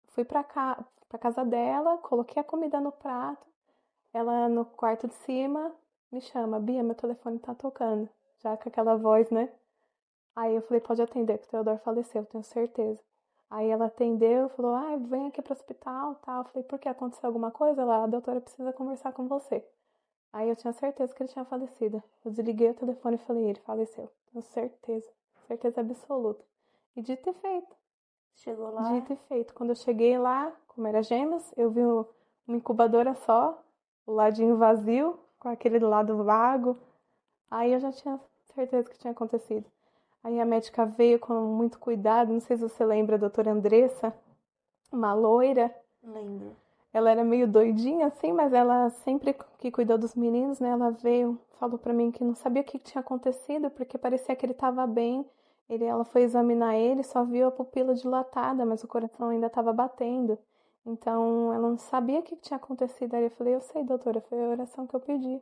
[SPEAKER 2] Fui pra casa dela, coloquei a comida no prato. Ela no quarto de cima me chama, Bia, meu telefone tá tocando. Já com aquela voz, né? Aí eu falei, pode atender, que o Teodoro faleceu, tenho certeza. Aí ela atendeu, falou, ah, vem aqui pro hospital, tal. Eu falei, por que aconteceu alguma coisa? Ela, a doutora precisa conversar com você. Aí eu tinha certeza que ele tinha falecido. Eu desliguei o telefone e falei, ele faleceu. Tenho certeza, certeza absoluta. E dito e feito.
[SPEAKER 1] Chegou lá.
[SPEAKER 2] Dito e feito. Quando eu cheguei lá, como era gêmeos, eu vi uma incubadora só, o ladinho vazio, com aquele lado vago. Aí eu já tinha certeza que tinha acontecido. Aí a médica veio com muito cuidado, não sei se você lembra a doutora Andressa, uma loira.
[SPEAKER 1] Lembro.
[SPEAKER 2] Ela era meio doidinha assim, mas ela sempre que cuidou dos meninos, né, ela veio, falou pra mim que não sabia o que tinha acontecido, porque parecia que ele tava bem. Ela foi examinar ele, só viu a pupila dilatada, mas o coração ainda estava batendo. Então, ela não sabia o que tinha acontecido. Aí eu falei, eu sei, doutora, foi a oração que eu pedi.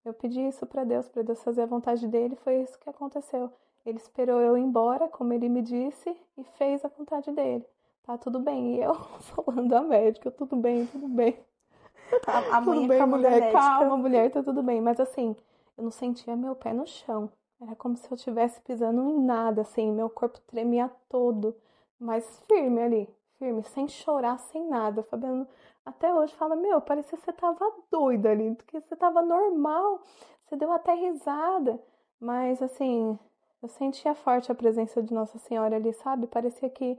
[SPEAKER 2] Eu pedi isso para Deus fazer a vontade dele, foi isso que aconteceu. Ele esperou eu ir embora, como ele me disse, e fez a vontade dele. Tá tudo bem. E eu falando a médica, tudo bem, tudo bem.
[SPEAKER 1] A
[SPEAKER 2] Tudo
[SPEAKER 1] mãe
[SPEAKER 2] bem,
[SPEAKER 1] acalmando a
[SPEAKER 2] mulher, calma,
[SPEAKER 1] médica.
[SPEAKER 2] mulher, tá tudo bem. Mas assim, eu não sentia meu pé no chão. Era como se eu estivesse pisando em nada, assim, meu corpo tremia todo, mas firme ali, firme, sem chorar, sem nada. Fabiano até hoje fala, meu, parecia que você tava doida ali, porque você tava normal, você deu até risada. Mas assim, eu sentia forte a presença de Nossa Senhora ali, sabe? Parecia que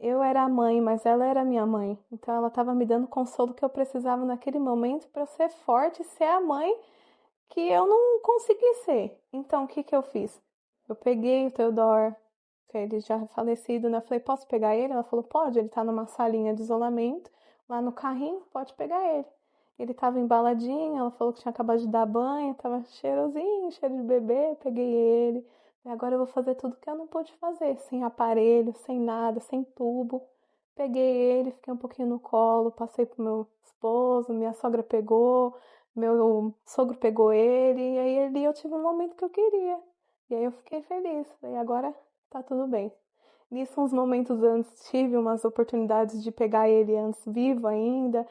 [SPEAKER 2] eu era a mãe, mas ela era minha mãe. Então ela estava me dando o consolo que eu precisava naquele momento para eu ser forte e ser a mãe que eu não consegui ser. Então o que que eu fiz? Eu peguei o Teodoro, que ele já é falecido, né? Eu falei, posso pegar ele? Ela falou, pode, ele tá numa salinha de isolamento, lá no carrinho, pode pegar ele. Ele tava embaladinho, ela falou que tinha acabado de dar banho, tava cheirosinho, cheiro de bebê, peguei ele. E agora eu vou fazer tudo que eu não pude fazer, sem aparelho, sem nada, sem tubo. Peguei ele, fiquei um pouquinho no colo, passei pro meu esposo, minha sogra pegou, meu sogro pegou ele, e aí ali eu tive um momento que eu queria. E aí eu fiquei feliz. E agora tá tudo bem. Nisso, uns momentos antes, tive umas oportunidades de pegar ele antes vivo ainda.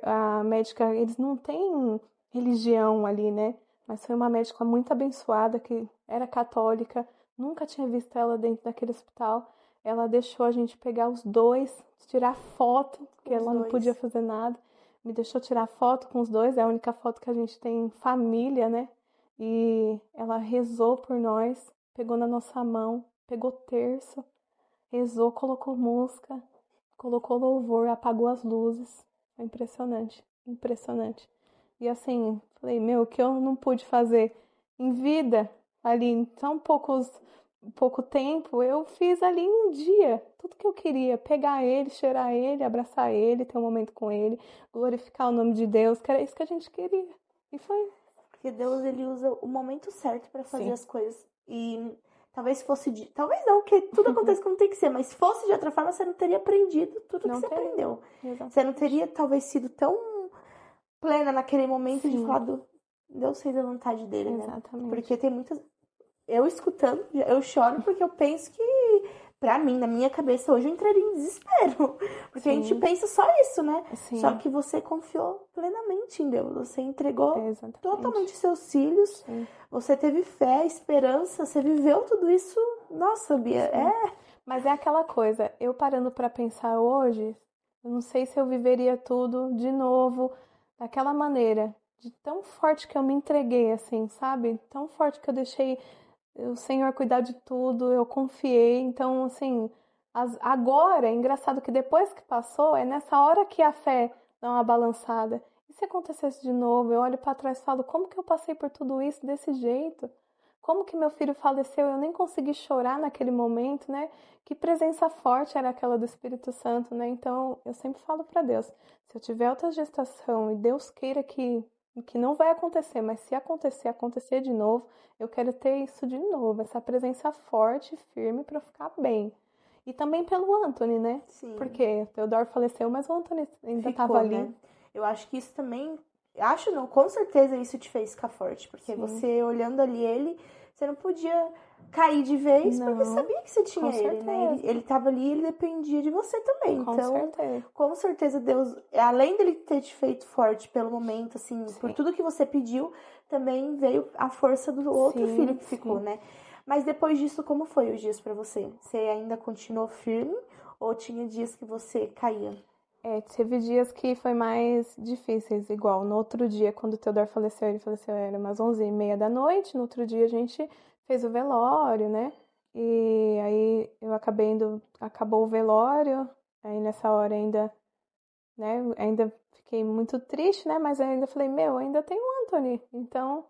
[SPEAKER 2] A médica, eles não têm religião ali, né? Mas foi uma médica muito abençoada que era católica, nunca tinha visto ela dentro daquele hospital. Ela deixou a gente pegar os dois, tirar foto, porque
[SPEAKER 1] Os
[SPEAKER 2] ela não podia
[SPEAKER 1] dois.
[SPEAKER 2] fazer nada. Me deixou tirar foto com os dois, é a única foto que a gente tem em família, né? E ela rezou por nós, pegou na nossa mão, pegou terço, rezou, colocou música, colocou louvor, apagou as luzes. Foi impressionante, impressionante. E assim, falei, meu, o que eu não pude fazer em vida, ali em pouco tempo, eu fiz ali em um dia. Tudo que eu queria, pegar ele, cheirar ele, abraçar ele, ter um momento com ele, glorificar o nome de Deus, que era isso que a gente queria. E foi.
[SPEAKER 1] Porque Deus, ele usa o momento certo pra fazer
[SPEAKER 2] Sim.
[SPEAKER 1] as coisas. E talvez fosse de... Talvez não, porque tudo acontece como tem que ser, mas se fosse de outra forma, você não teria aprendido tudo
[SPEAKER 2] Não
[SPEAKER 1] que você
[SPEAKER 2] teria.
[SPEAKER 1] aprendeu.
[SPEAKER 2] Exatamente.
[SPEAKER 1] Você não teria, talvez, sido tão plena naquele momento de
[SPEAKER 2] Sim.
[SPEAKER 1] falar Deus fez a vontade dele, né?
[SPEAKER 2] Exatamente.
[SPEAKER 1] Porque tem muitas... Eu escutando, eu choro porque eu penso que, pra mim, na minha cabeça, hoje eu entraria em desespero. Porque a gente
[SPEAKER 2] Sim.
[SPEAKER 1] pensa só isso, né?
[SPEAKER 2] Sim.
[SPEAKER 1] Só que você confiou plenamente em Deus. Você entregou
[SPEAKER 2] Exatamente.
[SPEAKER 1] totalmente seus filhos.
[SPEAKER 2] Sim.
[SPEAKER 1] Você teve fé, esperança. Você viveu tudo isso. Nossa, Bia,
[SPEAKER 2] Mas é aquela coisa, eu parando pra pensar hoje, eu não sei se eu viveria tudo de novo daquela maneira, de tão forte que eu me entreguei, assim, sabe? Tão forte que eu deixei o Senhor cuidar de tudo, eu confiei. Então, assim, agora, é engraçado que depois que passou, é nessa hora que a fé dá uma balançada. E se acontecesse de novo, eu olho pra trás e falo, como que eu passei por tudo isso desse jeito? Como que meu filho faleceu? Eu nem consegui chorar naquele momento, né? Que presença forte era aquela do Espírito Santo, né? Então, eu sempre falo pra Deus, se eu tiver outra gestação e Deus queira que não vai acontecer, mas se acontecer de novo, eu quero ter isso de novo, essa presença forte e firme pra eu ficar bem. E também pelo Anthony, né?
[SPEAKER 1] Sim.
[SPEAKER 2] Porque o Teodoro faleceu, mas o Anthony ainda
[SPEAKER 1] ficou,
[SPEAKER 2] tava ali.
[SPEAKER 1] né? Eu acho que isso também... Acho não, com certeza isso te fez ficar forte. Porque
[SPEAKER 2] Sim.
[SPEAKER 1] você olhando ali ele, você não podia cair de vez,
[SPEAKER 2] Não,
[SPEAKER 1] porque sabia que você tinha
[SPEAKER 2] com
[SPEAKER 1] ele, né? Ele tava ali e ele dependia de você também.
[SPEAKER 2] Com
[SPEAKER 1] Então,
[SPEAKER 2] certeza.
[SPEAKER 1] com certeza Deus, além dele ter te feito forte pelo momento, assim, por
[SPEAKER 2] Sim.
[SPEAKER 1] tudo que você pediu, também veio a força do outro
[SPEAKER 2] Sim,
[SPEAKER 1] filho que ficou,
[SPEAKER 2] sim.
[SPEAKER 1] né? Mas depois disso, como foi os dias pra você? Você ainda continuou firme ou tinha dias que você caía?
[SPEAKER 2] Teve dias que foi mais difíceis, igual no outro dia, quando o Teodoro faleceu, ele faleceu, era umas 11h30 da noite, no outro dia a gente fez o velório, né? E aí eu acabei indo, acabou o velório, aí nessa hora ainda, né, ainda fiquei muito triste, né? Mas eu ainda falei, meu, ainda tem o Anthony, então o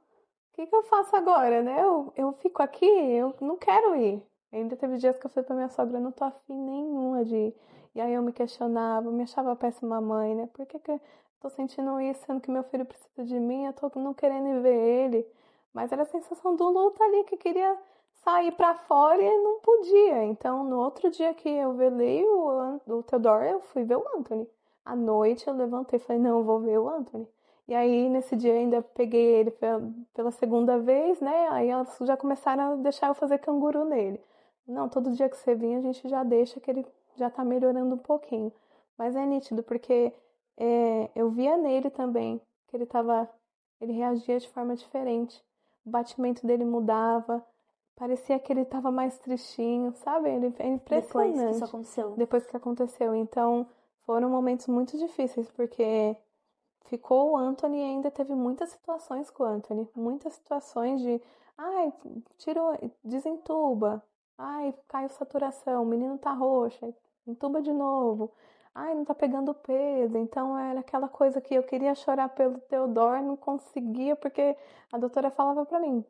[SPEAKER 2] que que eu faço agora, né? Eu fico aqui, eu não quero ir. Ainda teve dias que eu falei pra minha sogra, eu não tô afim nenhuma de ir. E aí eu me questionava, me achava péssima mãe, né? Por que que eu tô sentindo isso, sendo que meu filho precisa de mim, eu tô não querendo ir ver ele. Mas era a sensação do luto ali, que queria sair pra fora e não podia. Então, no outro dia que eu velei o Theodore, eu fui ver o Anthony. À noite eu levantei e falei, não, eu vou ver o Anthony. E aí, nesse dia, eu ainda peguei ele pela segunda vez, né? Aí elas já começaram a deixar eu fazer canguru nele. Não, todo dia que você vir, a gente já deixa que ele já tá melhorando um pouquinho. Mas é nítido, porque eu via nele também que ele reagia de forma diferente. O batimento dele mudava, parecia que ele tava mais tristinho, sabe? É
[SPEAKER 1] Depois que isso
[SPEAKER 2] impressionante
[SPEAKER 1] aconteceu.
[SPEAKER 2] depois que aconteceu. Então, foram momentos muito difíceis, porque ficou o Anthony e ainda teve muitas situações com o Anthony. Muitas situações de, ai, tirou, desentuba. Ai, caiu saturação, o menino tá roxo, aí entuba de novo. Ai, não tá pegando peso. Então era aquela coisa que eu queria chorar pelo Theodore, não conseguia, porque a doutora falava pra mim,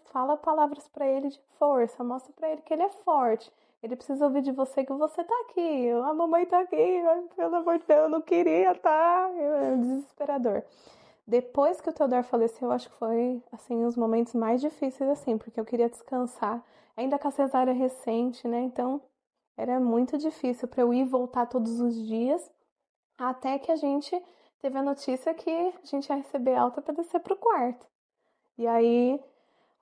[SPEAKER 2] fala palavras pra ele de força, mostra pra ele que ele é forte. Ele precisa ouvir de você que você tá aqui. A mamãe tá aqui. Ai, pelo amor de Deus, eu não queria, tá? É desesperador. Depois que o Theodore faleceu, eu acho que foi, assim, os momentos mais difíceis, assim, porque eu queria descansar. Ainda com a cesárea recente, né? Então, era muito difícil para eu ir e voltar todos os dias. Até que a gente teve a notícia que a gente ia receber alta para descer pro quarto. E aí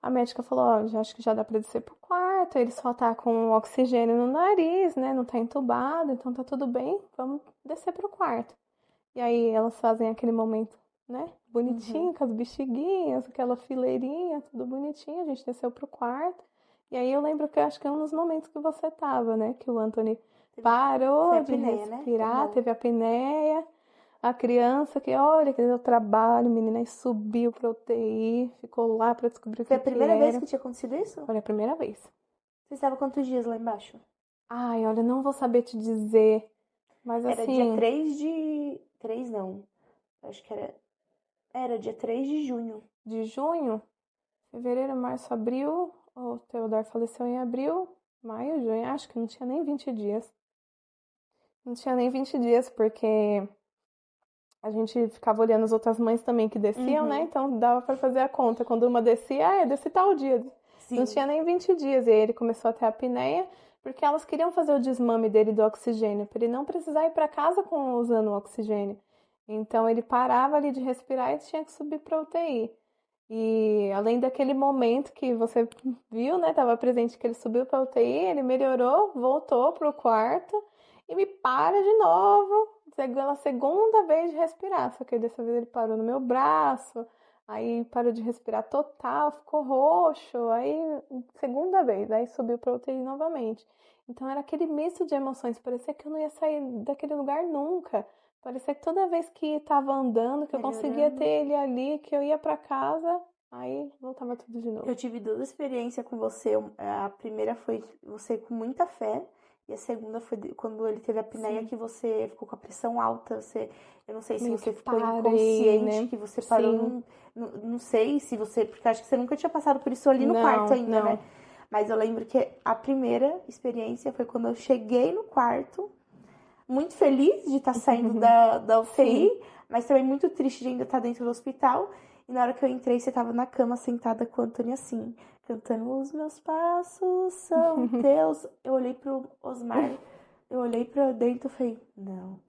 [SPEAKER 2] a médica falou, ó, já acho que já dá pra descer pro quarto, ele só tá com oxigênio no nariz, né, não tá entubado, então tá tudo bem, vamos descer pro quarto. E aí elas fazem aquele momento, né, bonitinho, com as bexiguinhas, aquela fileirinha, tudo bonitinho, a gente desceu pro quarto. E aí eu lembro que eu acho que é um dos momentos que você tava, né, que o Anthony parou
[SPEAKER 1] Foi a
[SPEAKER 2] de
[SPEAKER 1] apneia, né?
[SPEAKER 2] respirar, teve a apneia. A criança que, olha, que deu trabalho, menina, aí subiu pra UTI, ficou lá pra descobrir o
[SPEAKER 1] Foi
[SPEAKER 2] que
[SPEAKER 1] a
[SPEAKER 2] que
[SPEAKER 1] primeira vez
[SPEAKER 2] era.
[SPEAKER 1] que tinha acontecido isso?
[SPEAKER 2] Olha, a primeira vez.
[SPEAKER 1] Você estava quantos dias lá embaixo?
[SPEAKER 2] Ai, olha, não vou saber te dizer, mas
[SPEAKER 1] Era dia
[SPEAKER 2] assim,
[SPEAKER 1] 3 de... 3 não. Acho que era... Era dia 3 de junho.
[SPEAKER 2] de junho, fevereiro, março, abril, o Theodore faleceu em abril, maio, junho, acho que não tinha nem 20 dias. Não tinha nem 20 dias, porque a gente ficava olhando as outras mães também que desciam, né? Então dava pra fazer a conta. Quando uma descia, desci tal dia. Não tinha nem 20 dias. E aí ele começou a ter apneia, porque elas queriam fazer o desmame dele do oxigênio, para ele não precisar ir para casa usando o oxigênio. Então ele parava ali de respirar e tinha que subir para UTI. E além daquele momento que você viu, né, estava presente que ele subiu para UTI, ele melhorou, voltou pro quarto e me para de novo, pela segunda vez de respirar. Só que dessa vez ele parou no meu braço, aí parou de respirar total, ficou roxo, aí segunda vez, aí subiu para UTI novamente. Então era aquele misto de emoções, parecia que eu não ia sair daquele lugar nunca. Parecia que toda vez que tava andando, que eu conseguia ter ele ali, que eu ia pra casa, aí voltava tudo de novo.
[SPEAKER 1] Eu tive duas experiências com você. A primeira foi você com muita fé. E a segunda foi quando ele teve a apneia, que você ficou com a pressão alta. Eu não sei se
[SPEAKER 2] Meio
[SPEAKER 1] você
[SPEAKER 2] que
[SPEAKER 1] ficou
[SPEAKER 2] parei,
[SPEAKER 1] inconsciente,
[SPEAKER 2] né?
[SPEAKER 1] que você parou. Não sei se você. Porque acho que você nunca tinha passado por isso ali no quarto ainda, né? Mas eu lembro que a primeira experiência foi quando eu cheguei no quarto, muito feliz de estar saindo da UTI, mas também muito triste de ainda estar dentro do hospital. E na hora que eu entrei, você tava na cama sentada com o Antônio assim, cantando Os Meus Passos São Teus. Eu olhei pro Osmar, eu olhei pra dentro e falei, não.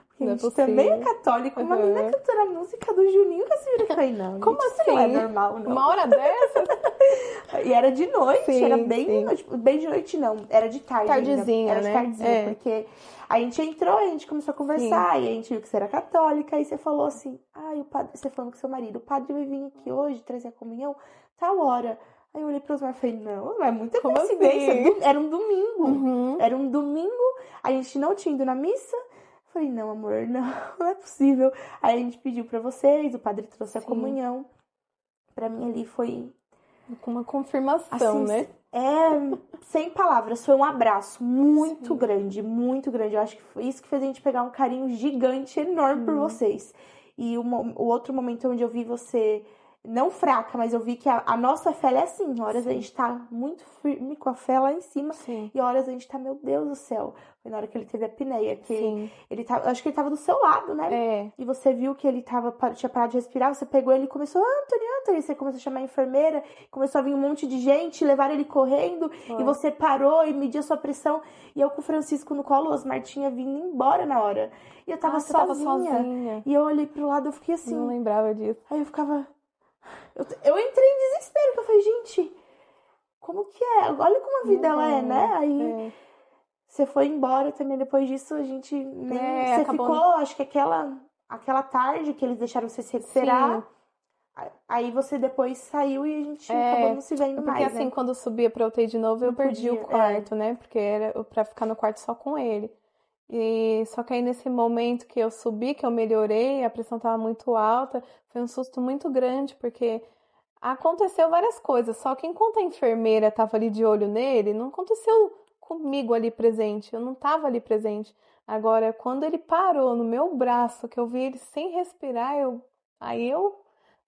[SPEAKER 1] Porque
[SPEAKER 2] Não
[SPEAKER 1] a
[SPEAKER 2] é
[SPEAKER 1] gente também é
[SPEAKER 2] possível.
[SPEAKER 1] católico, uma menina cantando a música do Juninho Casimiro. Eu falei, não,
[SPEAKER 2] Como
[SPEAKER 1] gente, isso
[SPEAKER 2] assim?
[SPEAKER 1] não é normal, não.
[SPEAKER 2] Uma hora dessas?
[SPEAKER 1] E era de noite, era bem de
[SPEAKER 2] Sim.
[SPEAKER 1] noite. Bem de noite não, era de tarde
[SPEAKER 2] Tardezinha,
[SPEAKER 1] ainda. Era de
[SPEAKER 2] né?
[SPEAKER 1] tardezinha, porque a gente entrou, a gente começou a conversar, e a gente viu que você era católica, e você falou assim, o padre, você falando com seu marido, o padre vai vir aqui hoje trazer a comunhão, tal hora. Aí eu olhei pro Osmar e falei, não é muita
[SPEAKER 2] Como
[SPEAKER 1] coincidência.
[SPEAKER 2] assim?
[SPEAKER 1] Era um domingo. Era um domingo, a gente não tinha ido na missa. Eu falei, não, amor, não é possível. Aí a gente pediu pra vocês, o padre trouxe a comunhão. Pra mim ali foi
[SPEAKER 2] Com uma confirmação,
[SPEAKER 1] assim,
[SPEAKER 2] né?
[SPEAKER 1] sem palavras, foi um abraço muito grande, muito grande. Eu acho que foi isso que fez a gente pegar um carinho gigante, enorme por vocês. E o outro momento onde eu vi você, não fraca, mas eu vi que a nossa fé é assim. Horas a gente tá muito firme com a fé lá em cima, e horas a gente tá, meu Deus do céu. Foi na hora que ele teve a apneia, que ele tava, acho que ele tava do seu lado, né? E você viu que ele tinha parado de respirar, você pegou ele e começou, Anthony, você começou a chamar a enfermeira, começou a vir um monte de gente, levaram ele correndo, e você parou e mediu a sua pressão, e eu com o Francisco no colo, o Osmar tinha vindo embora na hora. E eu tava sozinha. E eu olhei pro lado, eu fiquei assim.
[SPEAKER 2] Não lembrava disso.
[SPEAKER 1] Aí eu ficava... Eu entrei em desespero, que eu falei, gente, como que é? Olha como a vida ela é, né? Aí você foi embora também, depois disso a gente nem... Você
[SPEAKER 2] acabou...
[SPEAKER 1] ficou, acho que aquela tarde que eles deixaram você se recuperar. Aí você depois saiu e a gente acabou não se vendo mais,
[SPEAKER 2] porque assim,
[SPEAKER 1] né?
[SPEAKER 2] quando eu subia pra UTI de novo, eu perdi o quarto, né? Porque era pra ficar no quarto só com ele. E só que aí nesse momento que eu subi, que eu melhorei, a pressão tava muito alta, foi um susto muito grande, porque aconteceu várias coisas, só que enquanto a enfermeira tava ali de olho nele, não aconteceu comigo ali presente, eu não tava ali presente. Agora, quando ele parou no meu braço, que eu vi ele sem respirar, aí eu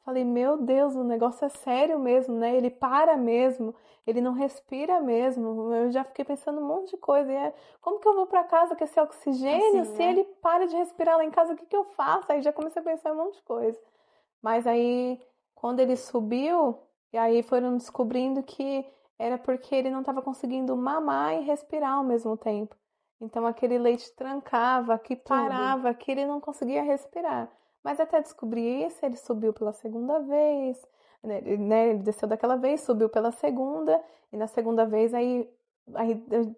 [SPEAKER 2] falei, meu Deus, o negócio é sério mesmo, né? Ele para mesmo, ele não respira mesmo. Eu já fiquei pensando um monte de coisa. Como que eu vou pra casa com esse oxigênio?
[SPEAKER 1] Assim,
[SPEAKER 2] Se
[SPEAKER 1] né?
[SPEAKER 2] ele para de respirar lá em casa, o que que eu faço? Aí já comecei a pensar um monte de coisa. Mas aí, quando ele subiu, e aí foram descobrindo que era porque ele não estava conseguindo mamar e respirar ao mesmo tempo. Então aquele leite trancava, que parava, que ele não conseguia respirar. Mas até descobrir isso, ele subiu pela segunda vez, né? Ele desceu daquela vez, subiu pela segunda, e na segunda vez aí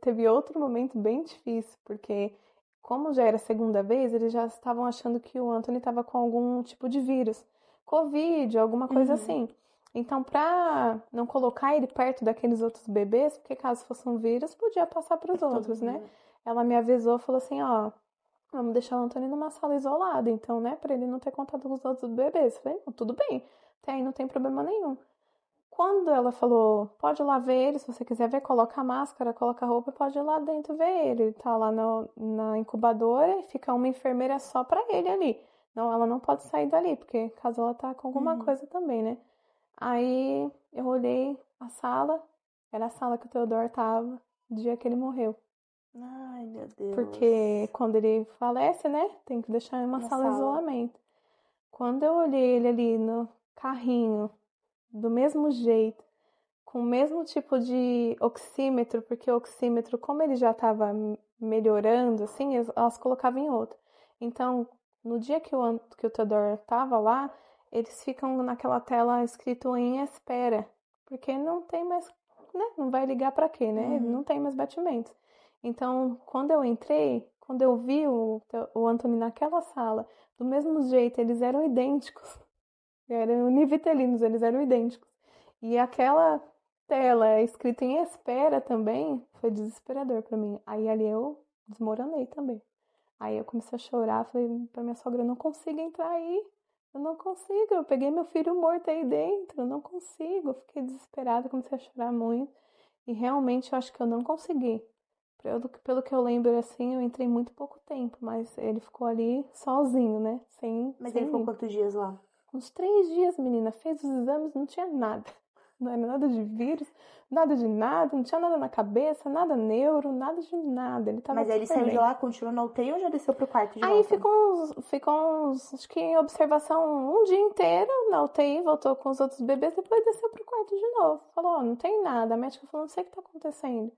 [SPEAKER 2] teve outro momento bem difícil, porque como já era a segunda vez, eles já estavam achando que o Anthony estava com algum tipo de vírus. Covid, alguma coisa assim. Então, para não colocar ele perto daqueles outros bebês, porque caso fosse um vírus, podia passar para os outros, né? Ela me avisou, falou assim, ó, vamos deixar o Antônio numa sala isolada, então, né, para ele não ter contato com os outros bebês. Eu falei, tudo bem, até aí não tem problema nenhum. Quando ela falou, pode ir lá ver ele, se você quiser ver, coloca a máscara, coloca a roupa e pode ir lá dentro ver ele. Ele tá lá na incubadora e fica uma enfermeira só para ele ali. Não, ela não pode sair dali, porque caso ela tá com alguma coisa também, né? Aí eu olhei a sala, era a sala que o Teodoro tava, no dia que ele morreu.
[SPEAKER 1] Ai, meu Deus.
[SPEAKER 2] Porque quando ele falece, né, tem que deixar em uma sala de isolamento. Quando eu olhei ele ali no carrinho, do mesmo jeito, com o mesmo tipo de oxímetro, porque o oxímetro, como ele já estava melhorando, assim, elas colocavam em outro. Então, no dia que o Theodore estava lá, eles ficam naquela tela escrito em espera, porque não tem mais, né? Não vai ligar para quê, né? Não tem mais batimentos. Então, quando eu vi o Anthony naquela sala, do mesmo jeito, eles eram idênticos. Eram univitelinos, eles eram idênticos. E aquela tela escrita em espera também foi desesperador para mim. Aí ali eu desmoronei também. Aí eu comecei a chorar, falei pra minha sogra, eu não consigo entrar aí. Eu não consigo, eu peguei meu filho morto aí dentro, eu não consigo. Eu fiquei desesperada, comecei a chorar muito. E realmente eu acho que eu não consegui. Pelo que eu lembro, assim, eu entrei muito pouco tempo, mas ele ficou ali sozinho, né?
[SPEAKER 1] Mas
[SPEAKER 2] Sem
[SPEAKER 1] ele ficou
[SPEAKER 2] mim.
[SPEAKER 1] quantos dias lá?
[SPEAKER 2] Uns 3 dias, menina. Fez os exames, não tinha nada. Não era nada de vírus, nada de nada, não tinha nada na cabeça, nada neuro, nada de nada. Ele tava
[SPEAKER 1] Mas aí ele
[SPEAKER 2] super
[SPEAKER 1] saiu de
[SPEAKER 2] bem.
[SPEAKER 1] lá, continuou na UTI ou já desceu pro quarto de
[SPEAKER 2] Aí
[SPEAKER 1] volta?
[SPEAKER 2] ficou uns, acho que em observação um dia inteiro na UTI, voltou com os outros bebês, depois desceu pro quarto de novo. Falou, ó, não tem nada. A médica falou, não sei o que tá acontecendo.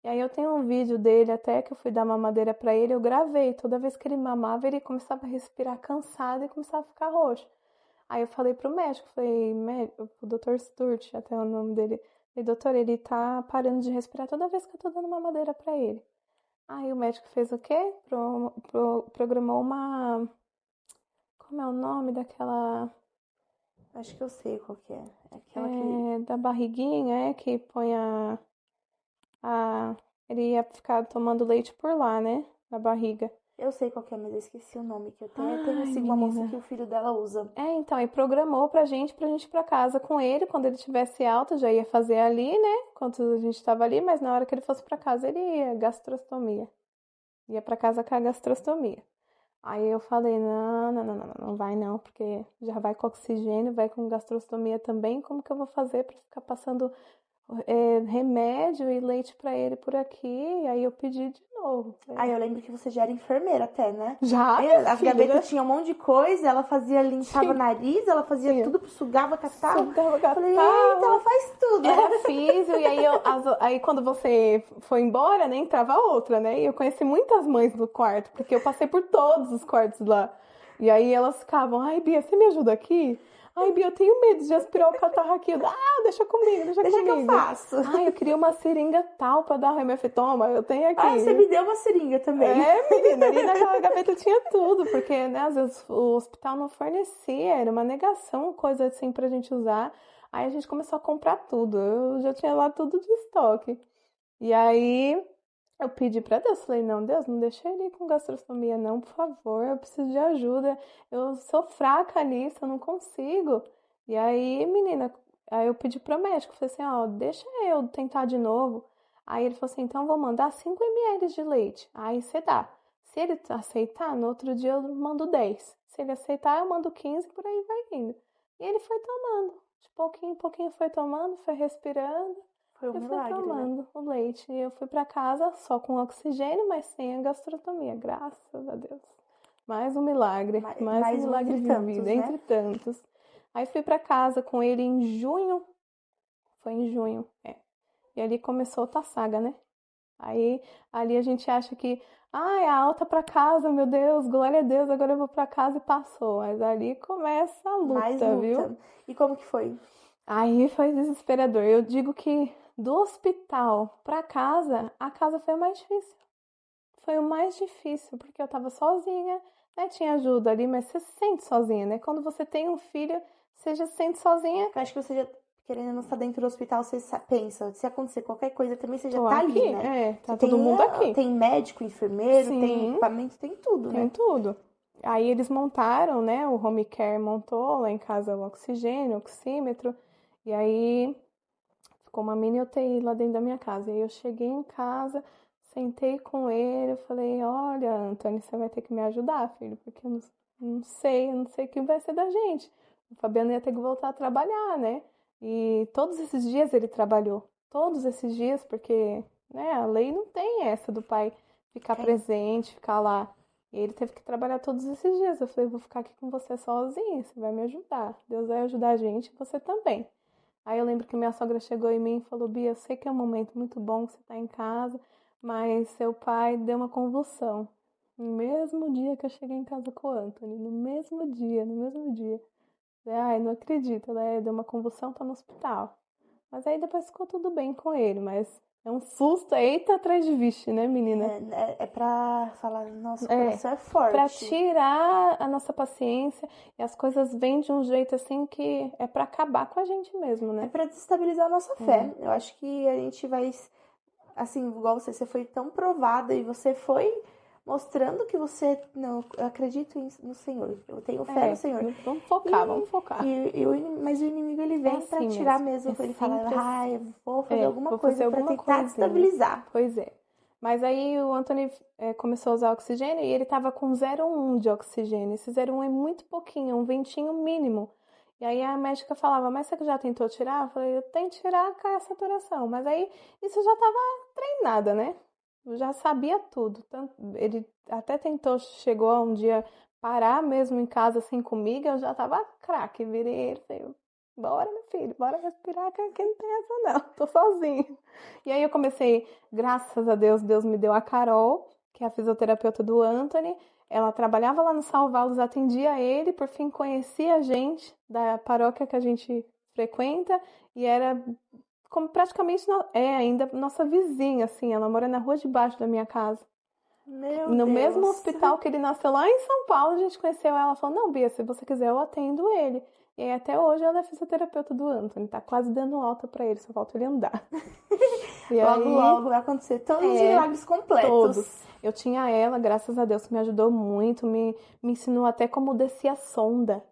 [SPEAKER 2] E aí eu tenho um vídeo dele até que eu fui dar mamadeira pra ele, eu gravei. Toda vez que ele mamava, ele começava a respirar cansado e começava a ficar roxo. Aí eu falei pro médico, falei, o Dr. Sturt, até o nome dele. Falei, doutor, ele tá parando de respirar toda vez que eu tô dando mamadeira pra ele. Aí o médico fez o quê? Programou uma. Como é o nome daquela.
[SPEAKER 1] Acho que eu sei qual que é. É aquela que.
[SPEAKER 2] Da barriguinha, que põe a. Ele ia ficar tomando leite por lá, né? Na barriga.
[SPEAKER 1] Eu sei qual que é, mas eu esqueci o nome. Que eu até tenho
[SPEAKER 2] Ai,
[SPEAKER 1] sigo uma moça que
[SPEAKER 2] menina.
[SPEAKER 1] o filho dela usa.
[SPEAKER 2] Então, e programou pra gente ir pra casa com ele. Quando ele tivesse alta, já ia fazer ali, né? Enquanto a gente tava ali, mas na hora que ele fosse pra casa, ele ia, gastrostomia. Ia pra casa com a gastrostomia. Aí eu falei, não, não, não, não, não vai não, porque já vai com oxigênio, vai com gastrostomia também. Como que eu vou fazer pra ficar passando remédio e leite pra ele por aqui? E aí eu pedi de novo.
[SPEAKER 1] Ah, eu lembro que você já era enfermeira até, né?
[SPEAKER 2] Já,
[SPEAKER 1] Aí
[SPEAKER 2] minha
[SPEAKER 1] as
[SPEAKER 2] filha, já
[SPEAKER 1] gavetas tinham um monte de coisa, ela fazia, limpava o
[SPEAKER 2] tinha.
[SPEAKER 1] nariz, ela fazia
[SPEAKER 2] Tinha.
[SPEAKER 1] tudo, sugava catarro.
[SPEAKER 2] Sugava
[SPEAKER 1] Falei, eita, ela
[SPEAKER 2] catarro.
[SPEAKER 1] faz tudo.
[SPEAKER 2] Era físio, e aí quando você foi embora, né, entrava outra, né? E eu conheci muitas mães do quarto, porque eu passei por todos os quartos lá. E aí elas ficavam, ai, Bia, você me ajuda aqui? Ai, Bia, eu tenho medo de aspirar o catarro aqui. Deixa comigo, deixa
[SPEAKER 1] Deixa que eu
[SPEAKER 2] comigo.
[SPEAKER 1] faço.
[SPEAKER 2] Ai, eu queria uma seringa tal pra dar remédio. Eu falei, toma, eu tenho aqui.
[SPEAKER 1] Ah, você me deu uma seringa também.
[SPEAKER 2] Menina, ali naquela gaveta tinha tudo, porque, né, às vezes o hospital não fornecia, era uma negação, coisa assim pra gente usar. Aí a gente começou a comprar tudo, eu já tinha lá tudo de estoque. E aí eu pedi pra Deus, falei, não, Deus, não deixa ele ir com gastrostomia não, por favor, eu preciso de ajuda, eu sou fraca nisso, eu não consigo. E aí, menina, aí eu pedi pro médico, falei assim, ó, deixa eu tentar de novo. Aí ele falou assim, então eu vou mandar 5 ml de leite, aí você dá. Se ele aceitar, no outro dia eu mando 10. Se ele aceitar, eu mando 15, por aí vai indo. E ele foi tomando, de pouquinho em pouquinho foi tomando, foi respirando.
[SPEAKER 1] Foi um
[SPEAKER 2] Eu fui
[SPEAKER 1] milagre, né?
[SPEAKER 2] tomando o leite e eu fui pra casa só com oxigênio, mas sem a gastrotomia, graças a Deus. Mais um milagre, mais um
[SPEAKER 1] Mais um
[SPEAKER 2] milagre
[SPEAKER 1] entre
[SPEAKER 2] vivido,
[SPEAKER 1] tantos, né?
[SPEAKER 2] entre tantos. Aí fui pra casa com ele em junho, foi em junho, E ali começou outra saga, né? Aí ali a gente acha que, é alta pra casa, meu Deus, glória a Deus, agora eu vou pra casa e passou. Mas ali começa a
[SPEAKER 1] Mais
[SPEAKER 2] luta, viu?
[SPEAKER 1] luta. E como que foi?
[SPEAKER 2] Aí foi desesperador. Eu digo que do hospital pra casa, a casa foi o mais difícil. Foi o mais difícil, porque eu tava sozinha, né? Tinha ajuda ali, mas você se sente sozinha, né? Quando você tem um filho, você já se sente sozinha.
[SPEAKER 1] Eu acho que você já, querendo não estar dentro do hospital, você pensa, se acontecer qualquer coisa também, você já
[SPEAKER 2] Tô
[SPEAKER 1] tá
[SPEAKER 2] aqui,
[SPEAKER 1] ali, né?
[SPEAKER 2] tá
[SPEAKER 1] Você
[SPEAKER 2] todo mundo aqui.
[SPEAKER 1] tem médico, enfermeiro, tem
[SPEAKER 2] Sim,
[SPEAKER 1] equipamento, tem tudo,
[SPEAKER 2] tem
[SPEAKER 1] né?
[SPEAKER 2] tudo. Aí eles montaram, né? O home care montou lá em casa o oxigênio, o oxímetro. E aí ficou uma mini UTI lá dentro da minha casa. E aí eu cheguei em casa, sentei com ele, eu falei, olha, Antônio, você vai ter que me ajudar, filho, porque eu não sei o que vai ser da gente. O Fabiano ia ter que voltar a trabalhar, né? E todos esses dias ele trabalhou. Todos esses dias, porque, né, a lei não tem essa do pai ficar
[SPEAKER 1] Tem.
[SPEAKER 2] presente, ficar lá. E ele teve que trabalhar todos esses dias. Eu falei, vou ficar aqui com você sozinha, você vai me ajudar. Deus vai ajudar a gente, você também. Aí eu lembro que minha sogra chegou em mim e falou: Bia, eu sei que é um momento muito bom que você tá em casa, mas seu pai deu uma convulsão. No mesmo dia que eu cheguei em casa com o Anthony, no mesmo dia, no mesmo dia. Ai, não acredito, né? Deu uma convulsão, tá no hospital. Mas aí depois ficou tudo bem com ele, mas é um susto, eita atrás de vixe, né, menina?
[SPEAKER 1] É pra falar, nosso
[SPEAKER 2] É,
[SPEAKER 1] coração é
[SPEAKER 2] pra
[SPEAKER 1] forte.
[SPEAKER 2] tirar a nossa paciência e as coisas vêm de um jeito assim que é pra acabar com a gente mesmo,
[SPEAKER 1] É
[SPEAKER 2] né?
[SPEAKER 1] pra desestabilizar a nossa fé. Eu acho que a gente vai, assim, igual você foi tão provada e você foi mostrando que você, não, eu acredito no Senhor, eu tenho fé no
[SPEAKER 2] É,
[SPEAKER 1] Senhor.
[SPEAKER 2] vamos focar, vamos focar.
[SPEAKER 1] Mas o inimigo ele
[SPEAKER 2] É
[SPEAKER 1] vem pra
[SPEAKER 2] assim
[SPEAKER 1] tirar
[SPEAKER 2] mesmo.
[SPEAKER 1] mesmo,
[SPEAKER 2] É
[SPEAKER 1] ele fala,
[SPEAKER 2] sempre assim.
[SPEAKER 1] eu vou fazer alguma
[SPEAKER 2] Vou
[SPEAKER 1] coisa
[SPEAKER 2] fazer
[SPEAKER 1] pra
[SPEAKER 2] alguma
[SPEAKER 1] tentar
[SPEAKER 2] coisinha.
[SPEAKER 1] destabilizar.
[SPEAKER 2] Pois é. Mas aí o Anthony começou a usar oxigênio e ele tava com 0,1 de oxigênio. Esse 0,1 é muito pouquinho, é um ventinho mínimo. E aí a médica falava, mas você já tentou tirar? Eu falei, eu tenho que tirar com a saturação. Mas aí isso eu já tava treinada, né? Eu já sabia tudo. Ele até tentou, chegou a um dia parar mesmo em casa assim comigo, eu já tava craque, virei ele, falei, bora meu filho, bora respirar que aqui não tem essa não, tô sozinho. E aí eu comecei, graças a Deus, Deus me deu a Carol, que é a fisioterapeuta do Anthony. Ela trabalhava lá no Salvalos, atendia ele, por fim conhecia a gente da paróquia que a gente frequenta e era como praticamente ainda nossa vizinha, assim, ela mora na rua de baixo da minha casa.
[SPEAKER 1] Meu
[SPEAKER 2] No mesmo
[SPEAKER 1] Deus.
[SPEAKER 2] hospital que ele nasceu lá em São Paulo, a gente conheceu ela, falou, não, Bia, se você quiser eu atendo ele. E aí, até hoje ela é fisioterapeuta do Anthony, tá quase dando alta pra ele, só falta ele andar. E
[SPEAKER 1] Logo,
[SPEAKER 2] aí,
[SPEAKER 1] logo vai acontecer todos os
[SPEAKER 2] é,
[SPEAKER 1] milagres completos.
[SPEAKER 2] todos. Eu tinha ela, graças a Deus, que me ajudou muito, me ensinou até como descer a sonda.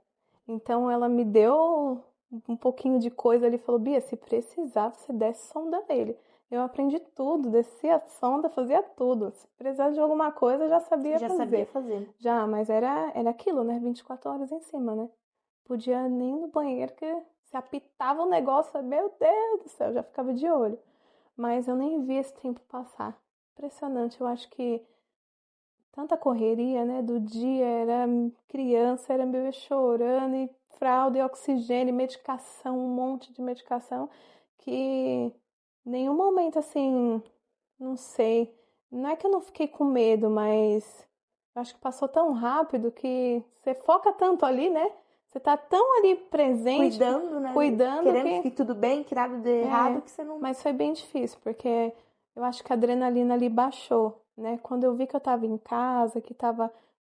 [SPEAKER 2] Então ela me deu um pouquinho de coisa ali, falou, Bia, se precisar, você desce sonda nele. Eu aprendi tudo, descia a sonda, fazia tudo. Se precisar de alguma coisa, eu já
[SPEAKER 1] Você
[SPEAKER 2] sabia
[SPEAKER 1] já sabia
[SPEAKER 2] fazer.
[SPEAKER 1] fazer.
[SPEAKER 2] Já, mas era aquilo, né? 24 horas em cima, né? Podia nem ir no banheiro, que se apitava o negócio, meu Deus do céu, eu já ficava de olho. Mas eu nem vi esse tempo passar. Impressionante, eu acho que tanta correria, né, do dia, era criança, era bebê chorando, e fralda, e oxigênio, e medicação, um monte de medicação, que nenhum momento assim, não sei, não é que eu não fiquei com medo, mas eu acho que passou tão rápido que você foca tanto ali, né? Você tá tão ali presente,
[SPEAKER 1] Cuidando, né?
[SPEAKER 2] cuidando
[SPEAKER 1] Querendo que
[SPEAKER 2] que
[SPEAKER 1] fique tudo bem, que nada dê errado, que você não.
[SPEAKER 2] mas foi bem difícil, porque eu acho que a adrenalina ali baixou, né? Quando eu vi que eu tava em casa,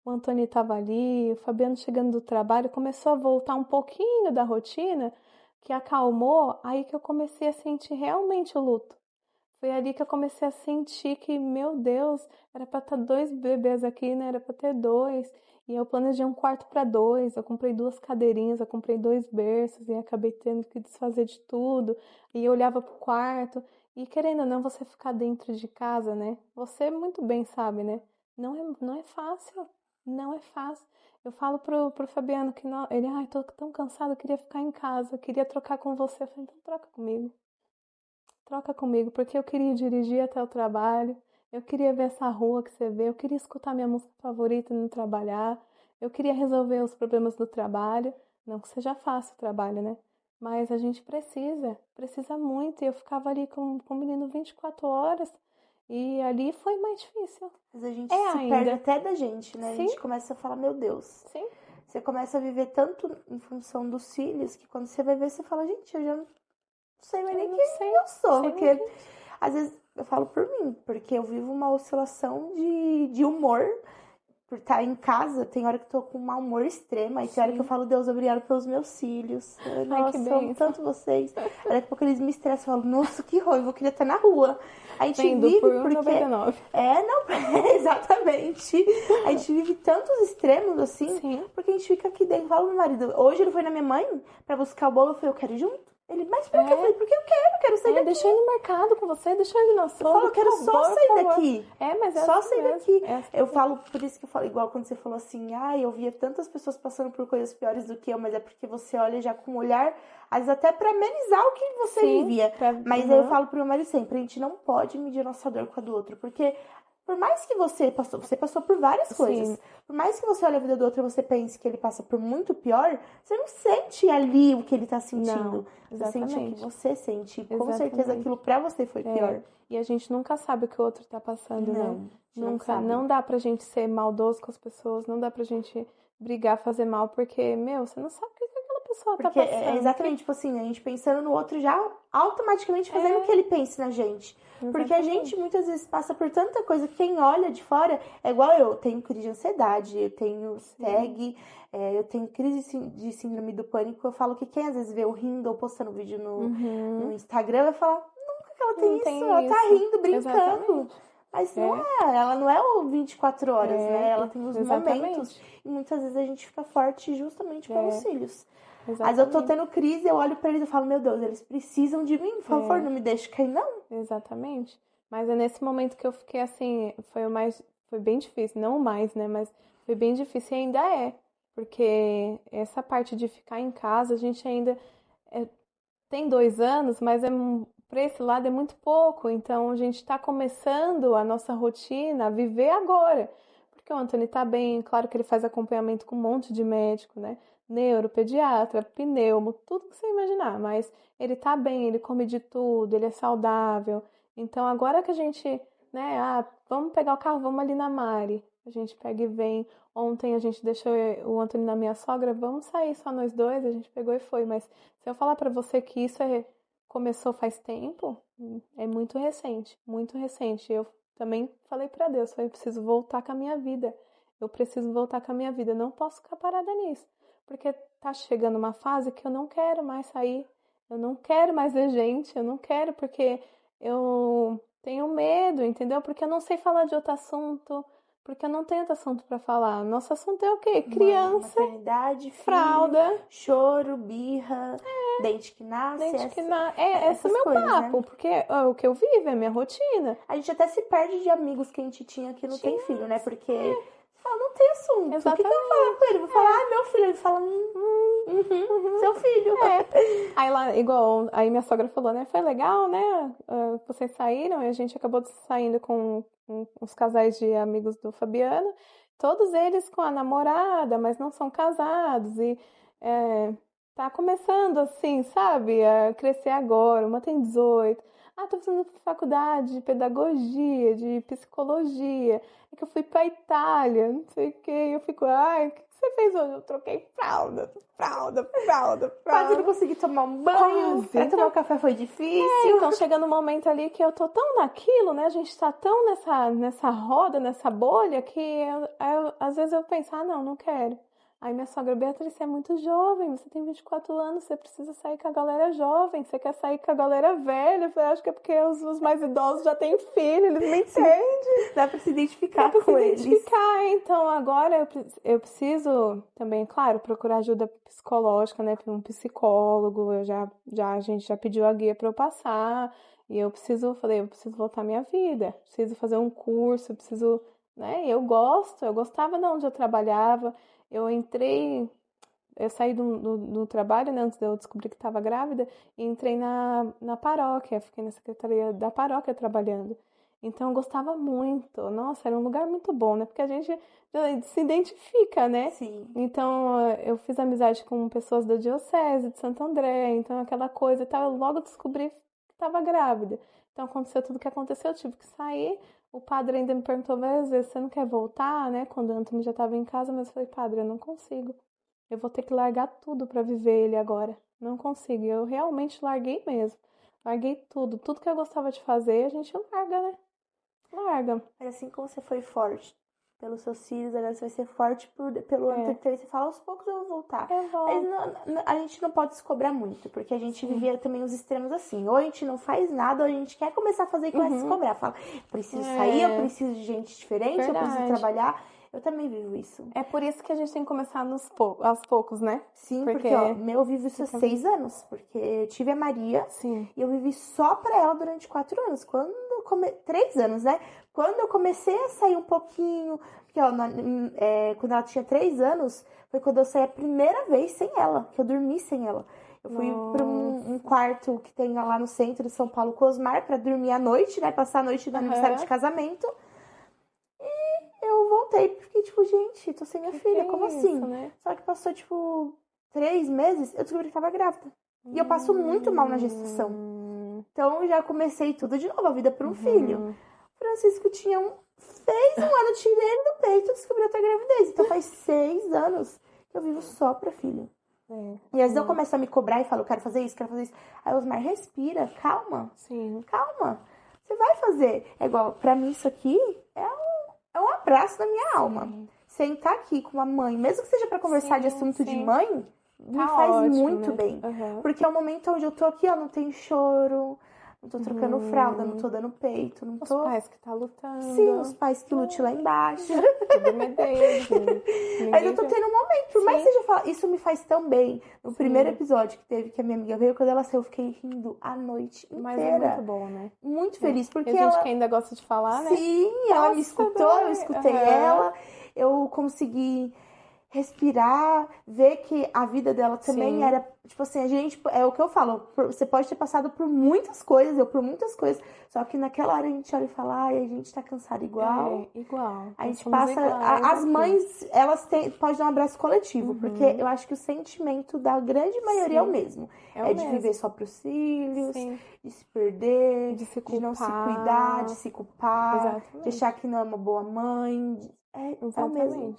[SPEAKER 2] o Antônio tava ali, o Fabiano chegando do trabalho, começou a voltar um pouquinho da rotina, que acalmou, aí que eu comecei a sentir realmente o luto. Foi ali que eu comecei a sentir que, meu Deus, era para estar dois bebês aqui, né? Era para ter dois. E eu planejei um quarto para dois. Eu comprei duas cadeirinhas, eu comprei dois berços e acabei tendo que desfazer de tudo. E eu olhava pro quarto. E querendo ou não, você ficar dentro de casa, né? Você muito bem sabe, né? Não é fácil. Não é fácil. Eu falo pro Fabiano que não, ele, ai, tô tão cansado, eu queria ficar em casa, eu queria trocar com você. Eu falei, então troca comigo. Troca comigo, porque eu queria dirigir até o trabalho, eu queria ver essa rua que você vê, eu queria escutar minha música favorita e não trabalhar, eu queria resolver os problemas do trabalho. Não que seja fácil o trabalho, né? Mas a gente precisa muito. E eu ficava ali com o menino 24 horas e ali foi mais difícil.
[SPEAKER 1] Às vezes a gente
[SPEAKER 2] É
[SPEAKER 1] se perde
[SPEAKER 2] ainda.
[SPEAKER 1] até da gente, né? A
[SPEAKER 2] Sim,
[SPEAKER 1] gente começa a falar, meu Deus.
[SPEAKER 2] sim.
[SPEAKER 1] Você começa a viver tanto em função dos filhos que quando você vai ver, você fala, gente, eu já não sei mais
[SPEAKER 2] Eu
[SPEAKER 1] nem
[SPEAKER 2] não
[SPEAKER 1] quem
[SPEAKER 2] sei,
[SPEAKER 1] eu sou.
[SPEAKER 2] sei nem
[SPEAKER 1] Porque
[SPEAKER 2] quem.
[SPEAKER 1] às vezes eu falo por mim, porque eu vivo uma oscilação de humor. Por estar em casa, tem hora que eu tô com um mau humor extremo, aí tem hora que eu
[SPEAKER 2] Sim.
[SPEAKER 1] falo, Deus, obrigado pelos meus filhos.
[SPEAKER 2] Ai, que
[SPEAKER 1] Nossa, eu amo
[SPEAKER 2] bênção.
[SPEAKER 1] tanto vocês. Aí daqui a pouco eles me estressam, eu falo, nossa, que raiva, eu queria estar na rua. A gente
[SPEAKER 2] Vendo por
[SPEAKER 1] vive
[SPEAKER 2] um
[SPEAKER 1] porque.
[SPEAKER 2] 99.
[SPEAKER 1] Não, exatamente. A gente vive tantos extremos assim,
[SPEAKER 2] Sim.
[SPEAKER 1] porque a gente fica aqui dentro. Fala pro meu marido, hoje ele foi na minha mãe pra buscar o bolo, eu falei, eu quero ir junto. Ele, mas por quê? Eu falei, porque eu quero sair daqui.
[SPEAKER 2] Deixa ele no mercado com você, deixa ele na
[SPEAKER 1] Eu
[SPEAKER 2] sombra,
[SPEAKER 1] falo, eu quero
[SPEAKER 2] por
[SPEAKER 1] só
[SPEAKER 2] favor,
[SPEAKER 1] sair
[SPEAKER 2] por favor.
[SPEAKER 1] daqui.
[SPEAKER 2] Mas é
[SPEAKER 1] Só
[SPEAKER 2] assim
[SPEAKER 1] sair
[SPEAKER 2] mesmo.
[SPEAKER 1] daqui.
[SPEAKER 2] É assim
[SPEAKER 1] Eu
[SPEAKER 2] mesmo.
[SPEAKER 1] falo, por isso que eu falo, igual quando você falou assim, eu via tantas pessoas passando por coisas piores do que eu, mas é porque você olha já com um olhar, às vezes até pra amenizar o que você
[SPEAKER 2] Sim,
[SPEAKER 1] vivia. Mas aí eu
[SPEAKER 2] uhum.
[SPEAKER 1] falo pro meu marido sempre, a gente não pode medir a nossa dor com a do outro, porque Por mais que você passou por várias coisas.
[SPEAKER 2] Sim.
[SPEAKER 1] Por mais que você olhe a vida do outro e você pense que ele passa por muito pior, você não sente ali o que ele tá sentindo.
[SPEAKER 2] Não,
[SPEAKER 1] Você sente o que
[SPEAKER 2] exatamente.
[SPEAKER 1] você sente. Com certeza
[SPEAKER 2] Exatamente.
[SPEAKER 1] aquilo pra você foi pior.
[SPEAKER 2] E a gente nunca sabe o que o outro tá passando, né?
[SPEAKER 1] Não, a gente não
[SPEAKER 2] Nunca.
[SPEAKER 1] sabe.
[SPEAKER 2] Não dá pra gente ser maldoso com as pessoas, não dá pra gente brigar, fazer mal, porque, meu, você não sabe o que aquela pessoa tá
[SPEAKER 1] Porque
[SPEAKER 2] passando.
[SPEAKER 1] é exatamente, tipo assim, a gente pensando no outro já automaticamente fazendo que ele pense na gente. Porque a
[SPEAKER 2] Exatamente.
[SPEAKER 1] gente muitas vezes passa por tanta coisa que quem olha de fora é igual eu. Tenho crise de ansiedade, eu tenho TAG, eu tenho crise de síndrome do pânico. Eu falo que quem às vezes vê eu rindo ou postando vídeo no Instagram vai falar, nunca que ela tem
[SPEAKER 2] Não
[SPEAKER 1] isso,
[SPEAKER 2] tem
[SPEAKER 1] ela tá
[SPEAKER 2] isso.
[SPEAKER 1] rindo, brincando.
[SPEAKER 2] Exatamente.
[SPEAKER 1] Mas não é, ela não é o 24 horas, né? Ela tem os
[SPEAKER 2] exatamente.
[SPEAKER 1] momentos. E muitas vezes a gente fica forte justamente pelos filhos.
[SPEAKER 2] Exatamente.
[SPEAKER 1] Mas eu tô tendo crise, eu olho pra eles e falo, meu Deus, eles precisam de mim, por favor, não me deixe cair, não.
[SPEAKER 2] Exatamente. Mas é nesse momento que eu fiquei assim, foi bem difícil, não o mais, né? Mas foi bem difícil e ainda é. Porque essa parte de ficar em casa, a gente ainda tem 2 anos, mas para esse lado é muito pouco. Então a gente está começando a nossa rotina a viver agora. Porque o Anthony tá bem, claro que ele faz acompanhamento com um monte de médico, né? Neuro, pediatra, pneumo, tudo que você imaginar. Mas ele tá bem, ele come de tudo, ele é saudável. Então agora que a gente, né? Vamos pegar o carro, vamos ali na Mari. A gente pega e vem. Ontem a gente deixou o Antônio na minha sogra, vamos sair só nós dois, a gente pegou e foi. Mas se eu falar pra você que isso começou faz tempo, é muito recente, muito recente. Eu também falei pra Deus, eu preciso voltar com a minha vida. Eu preciso voltar com a minha vida, eu não posso ficar parada nisso. Porque tá chegando uma fase que eu não quero mais sair, eu não quero mais ver gente, eu não quero porque eu tenho medo, entendeu? Porque eu não sei falar de outro assunto, porque eu não tenho outro assunto pra falar. Nosso assunto é o quê? Criança,
[SPEAKER 1] maternidade, filho,
[SPEAKER 2] fralda,
[SPEAKER 1] choro, birra, dente que nasce.
[SPEAKER 2] esse é o meu
[SPEAKER 1] coisas,
[SPEAKER 2] papo,
[SPEAKER 1] né?
[SPEAKER 2] porque o que eu vivo é a minha rotina.
[SPEAKER 1] A gente até se perde de amigos que a gente tinha que não tem filho, né? Porque fala, não tem assunto. O que eu vou falar com ele? Vou falar, meu filho. Ele fala, seu filho.
[SPEAKER 2] Aí lá, igual, aí minha sogra falou, né? Foi legal, né? Vocês saíram e a gente acabou saindo com os casais de amigos do Fabiano. Todos eles com a namorada, mas não são casados. E tá começando assim, sabe? A crescer agora. Uma tem 18. Tô fazendo faculdade de pedagogia, de psicologia. É que eu fui pra Itália, não sei o quê. E eu fico, o que você fez hoje? Eu troquei fralda.
[SPEAKER 1] Quase não consegui tomar um banho. Pra tomar um café foi difícil.
[SPEAKER 2] Então chega no momento ali que eu tô tão naquilo, né? A gente tá tão nessa roda, nessa bolha, que às vezes eu penso, não quero. Aí minha sogra, Beatriz, você é muito jovem, você tem 24 anos, você precisa sair com a galera jovem, você quer sair com a galera velha. Eu acho que é porque os mais idosos já têm filho, eles não entendem.
[SPEAKER 1] Dá pra se identificar com eles.
[SPEAKER 2] Então agora eu preciso também, claro, procurar ajuda psicológica, né, para um psicólogo. A gente já pediu a guia para eu passar. E eu preciso voltar à minha vida, preciso fazer um curso, né? Eu gostava de onde eu trabalhava. Eu saí do trabalho, né, antes de eu descobrir que estava grávida, e entrei na paróquia, fiquei na secretaria da paróquia trabalhando. Então eu gostava muito, nossa, era um lugar muito bom, né, porque a gente se identifica, né?
[SPEAKER 1] Sim.
[SPEAKER 2] Então eu fiz amizade com pessoas da diocese de Santo André, então aquela coisa e tal, eu logo descobri que estava grávida. Então aconteceu tudo o que aconteceu, eu tive que sair. O padre ainda me perguntou várias vezes, você não quer voltar, né? Quando o Antônio já estava em casa, mas eu falei, padre, eu não consigo. Eu vou ter que largar tudo para viver ele agora. Não consigo. Eu realmente larguei mesmo. Larguei tudo. Tudo que eu gostava de fazer, a gente larga, né? Larga.
[SPEAKER 1] Mas assim como você foi forte pelos seus filhos, agora você vai ser forte pelo Antônio. Você fala, aos poucos eu vou voltar. Mas a gente não pode se cobrar muito, porque a gente vivia também os extremos assim. Ou a gente não faz nada, ou a gente quer começar a fazer e começa a se cobrar. Fala, preciso sair, eu preciso de gente diferente, eu preciso trabalhar. Eu também vivo isso.
[SPEAKER 2] É por isso que a gente tem que começar aos pouos, né?
[SPEAKER 1] Sim, porque eu vivo isso há 6 anos. Porque eu tive a Maria.
[SPEAKER 2] Sim.
[SPEAKER 1] E eu vivi só pra ela durante 4 anos. 3 anos, né? Quando eu comecei a sair um pouquinho, porque quando ela tinha 3 anos, foi quando eu saí a primeira vez sem ela, que eu dormi sem ela. Eu fui para um quarto que tem lá no centro de São Paulo, Cosmar, pra dormir à noite, né? Passar a noite no aniversário de casamento. voltei, porque fiquei tipo, gente, tô sem minha filha, como
[SPEAKER 2] isso,
[SPEAKER 1] assim?
[SPEAKER 2] né?
[SPEAKER 1] Só que passou, tipo, 3 meses, eu descobri que tava grávida. E eu passo muito mal na gestação. Então, eu já comecei tudo de novo, a vida por um filho. Francisco fez um ano, tirei ele do peito e descobri outra gravidez. Então, faz 6 anos que eu vivo só pra filho. E às vezes eu começo a me cobrar e falo, quero fazer isso, quero fazer isso. Aí Osmar, respira, calma.
[SPEAKER 2] Sim.
[SPEAKER 1] Calma. Você vai fazer. É igual, pra mim isso aqui é um abraço na minha alma. Sentar aqui com uma mãe, mesmo que seja pra conversar de assunto de mãe, me faz
[SPEAKER 2] ótimo,
[SPEAKER 1] muito
[SPEAKER 2] né?
[SPEAKER 1] bem. Porque é o momento onde eu tô aqui, ó, não tem choro, não tô trocando fralda, não tô dando peito, não
[SPEAKER 2] Os
[SPEAKER 1] tô...
[SPEAKER 2] pais que tá lutando.
[SPEAKER 1] Sim, os pais que lutem lá embaixo.
[SPEAKER 2] Tudo é deles, né?
[SPEAKER 1] Aí eu tô tendo um momento, por mais que seja falar, isso me faz tão bem. No primeiro episódio que teve, que a minha amiga veio, quando ela saiu, eu fiquei rindo a noite inteira.
[SPEAKER 2] Mas é muito bom, né?
[SPEAKER 1] Muito feliz, porque
[SPEAKER 2] E a gente
[SPEAKER 1] ela...
[SPEAKER 2] que ainda gosta de falar, né?
[SPEAKER 1] Sim, ela me escutou, eu escutei ela, eu consegui respirar, ver que a vida dela também era, tipo assim, a gente, é o que eu falo, você pode ter passado por muitas coisas, eu por muitas coisas, só que naquela hora a gente olha e fala, ai, a gente tá cansada igual.
[SPEAKER 2] Igual.
[SPEAKER 1] A gente passa, as mães, elas podem dar um abraço coletivo, porque eu acho que o sentimento da grande maioria é o mesmo. É de viver só pros filhos, de se perder, de não se cuidar, de se culpar, de achar que não é uma boa mãe. É o mesmo.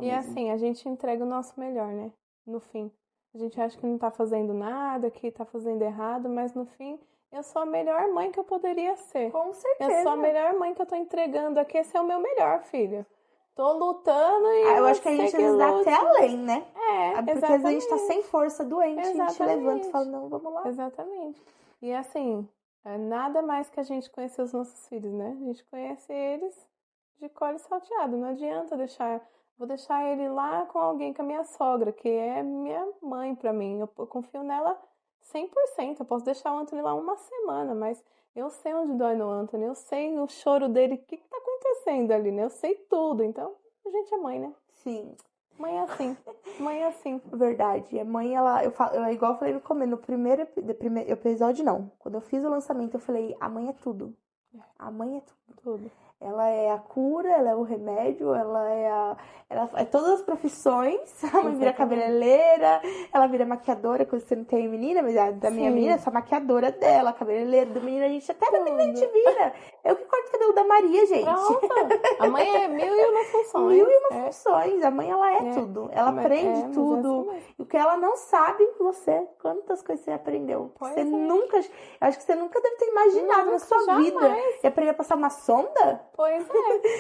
[SPEAKER 2] E assim, a gente entrega o nosso melhor, né? No fim. A gente acha que não tá fazendo nada, que tá fazendo errado, mas no fim, eu sou a melhor mãe que eu poderia ser.
[SPEAKER 1] Com certeza.
[SPEAKER 2] Eu sou a melhor mãe que eu tô entregando aqui. Esse é o meu melhor, filho. Tô lutando e
[SPEAKER 1] eu acho que a gente dá até além, né? Porque às vezes a gente tá sem força, doente, a gente levanta e fala, não, vamos lá.
[SPEAKER 2] Exatamente. E assim, nada mais que a gente conhecer os nossos filhos, né? A gente conhece eles de colo salteado. Não adianta vou deixar ele lá com alguém, com a minha sogra, que é minha mãe pra mim. Eu confio nela 100%. Eu posso deixar o Anthony lá uma semana, mas eu sei onde dói no Anthony, eu sei o choro dele, o que tá acontecendo ali, né? Eu sei tudo. Então, a gente é mãe, né?
[SPEAKER 1] Sim.
[SPEAKER 2] Mãe é assim. Mãe é assim.
[SPEAKER 1] Verdade. A mãe, eu igual eu falei no começo, no primeiro episódio, não. Quando eu fiz o lançamento, eu falei, a mãe é tudo. A mãe é tudo. Ela é a cura, ela é o remédio, ela é todas as profissões. A mãe vira cabeleireira, ela vira maquiadora, quando você não tem menina, mas a da minha menina, sou a maquiadora dela, cabeleireira do menino, a gente até da menina a gente vira. Eu que corto o cabelo da Maria, gente.
[SPEAKER 2] Pronto. A mãe é 1001 funções.
[SPEAKER 1] 1001 funções. A mãe, ela é tudo. Ela aprende tudo. E o que ela não sabe, quantas coisas você aprendeu. Você nunca, eu acho que você nunca deve ter imaginado na sua vida. E aprender a passar uma sonda?
[SPEAKER 2] Pois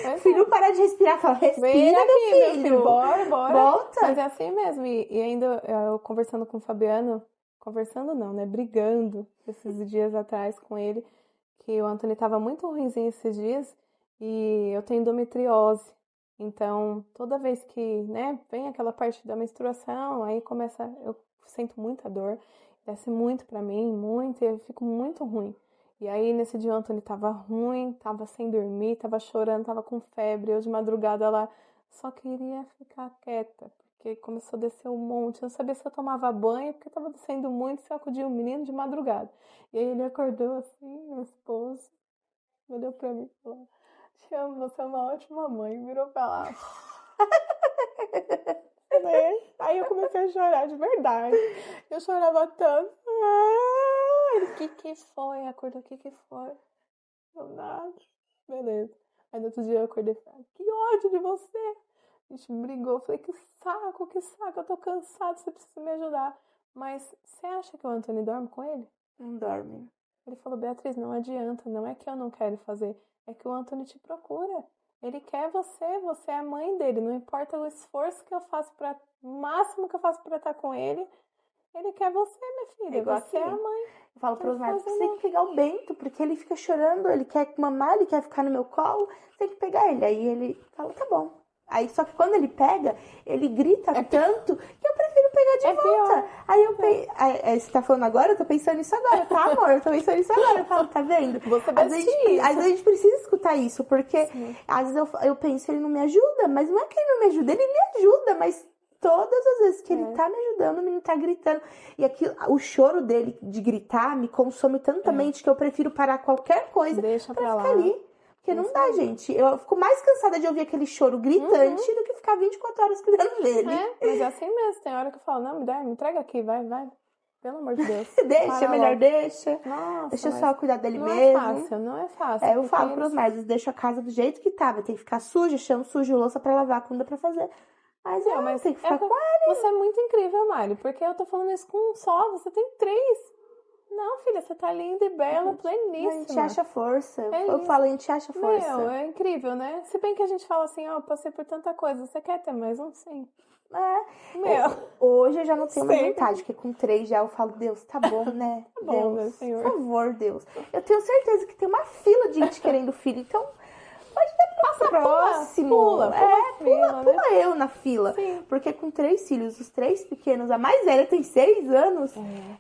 [SPEAKER 2] é.
[SPEAKER 1] Filho, parar de respirar. Fala, respira, meu filho.
[SPEAKER 2] Bora.
[SPEAKER 1] Volta.
[SPEAKER 2] Mas é assim mesmo. E ainda eu conversando com o Fabiano, conversando não, né? Brigando esses dias atrás com ele, que o Anthony tava muito ruimzinho esses dias e eu tenho endometriose. Então, toda vez que, né, vem aquela parte da menstruação, aí eu sinto muita dor, desce muito pra mim, muito, e eu fico muito ruim. E aí, nesse dia, o Anthony tava ruim, tava sem dormir, tava chorando, tava com febre. Eu, de madrugada, lá só queria ficar quieta, porque começou a descer um monte. Eu não sabia se eu tomava banho, porque tava descendo muito, se eu acudia o menino de madrugada. E aí, ele acordou assim, meu esposo, olhou pra mim e falou, te amo, você é uma ótima mãe. Virou pra lá. Aí eu comecei a chorar, de verdade. Eu chorava tanto. Ele, o que foi? Acordou, o que foi? Não, nada. Beleza. Aí no outro dia eu acordei e falei, que ódio de você. A gente brigou. Eu falei, que saco. Eu tô cansado, você precisa me ajudar. Mas você acha que o Anthony dorme com ele?
[SPEAKER 1] Não dorme.
[SPEAKER 2] Ele falou, Beatriz, não adianta. Não é que eu não quero fazer. É que o Anthony te procura. Ele quer você é a mãe dele. Não importa o esforço que eu faço o máximo que eu faço pra estar com ele. Ele quer você, minha filha. Você é a mãe.
[SPEAKER 1] Eu falo pro Osmar, você tem que pegar o Bento, porque ele fica chorando, ele quer mamar, ele quer ficar no meu colo, você tem que pegar ele. Aí ele fala, tá bom. Aí, só que quando ele pega, ele grita tanto que eu prefiro pegar de volta.
[SPEAKER 2] Pior.
[SPEAKER 1] Aí você tá falando agora? Eu tô pensando nisso agora, tá, amor? Eu tô pensando nisso agora. Eu falo, tá vendo? Às vezes a gente precisa escutar isso, porque às vezes eu penso, ele não me ajuda, mas não é que ele não me ajuda, ele me ajuda, mas todas as vezes que ele tá me ajudando, o menino tá gritando. E o choro dele de gritar me consome tantamente que eu prefiro parar qualquer coisa
[SPEAKER 2] Deixa
[SPEAKER 1] pra
[SPEAKER 2] lá.
[SPEAKER 1] ficar ali. Porque não dá, gente. Eu fico mais cansada de ouvir aquele choro gritante do que ficar 24 horas cuidando dele.
[SPEAKER 2] Mas é assim mesmo. Tem hora que eu falo, não, me entrega aqui, vai. Pelo amor de Deus.
[SPEAKER 1] Deixa, melhor deixa.
[SPEAKER 2] Nossa,
[SPEAKER 1] Deixa eu só cuidar dele
[SPEAKER 2] não
[SPEAKER 1] mesmo.
[SPEAKER 2] Não é fácil.
[SPEAKER 1] Eu falo pros médicos, deixa a casa do jeito que tá. Vai ter que ficar suja, chão sujo, louça pra lavar, comida pra fazer. Mas tem que ficar com ele.
[SPEAKER 2] Você é muito incrível, Mari, porque eu tô falando isso com um só, você tem 3. Não, filha, você tá linda e bela, pleníssima.
[SPEAKER 1] A gente acha força.
[SPEAKER 2] É
[SPEAKER 1] Eu
[SPEAKER 2] isso.
[SPEAKER 1] falo, a gente acha força.
[SPEAKER 2] Meu, é incrível, né? Se bem que a gente fala assim, ó, passei por tanta coisa, você quer ter mais um? Sim.
[SPEAKER 1] Hoje eu já não tenho mais vontade, porque com 3 já eu falo, Deus, tá bom, né?
[SPEAKER 2] Tá bom,
[SPEAKER 1] Deus,
[SPEAKER 2] meu Senhor.
[SPEAKER 1] por favor, Deus. Eu tenho certeza que tem uma fila de gente querendo filho, então pode dar pro próximo.
[SPEAKER 2] Pula
[SPEAKER 1] eu na fila.
[SPEAKER 2] Sim.
[SPEAKER 1] Porque com 3 filhos, os 3 pequenos, a mais velha tem 6 anos,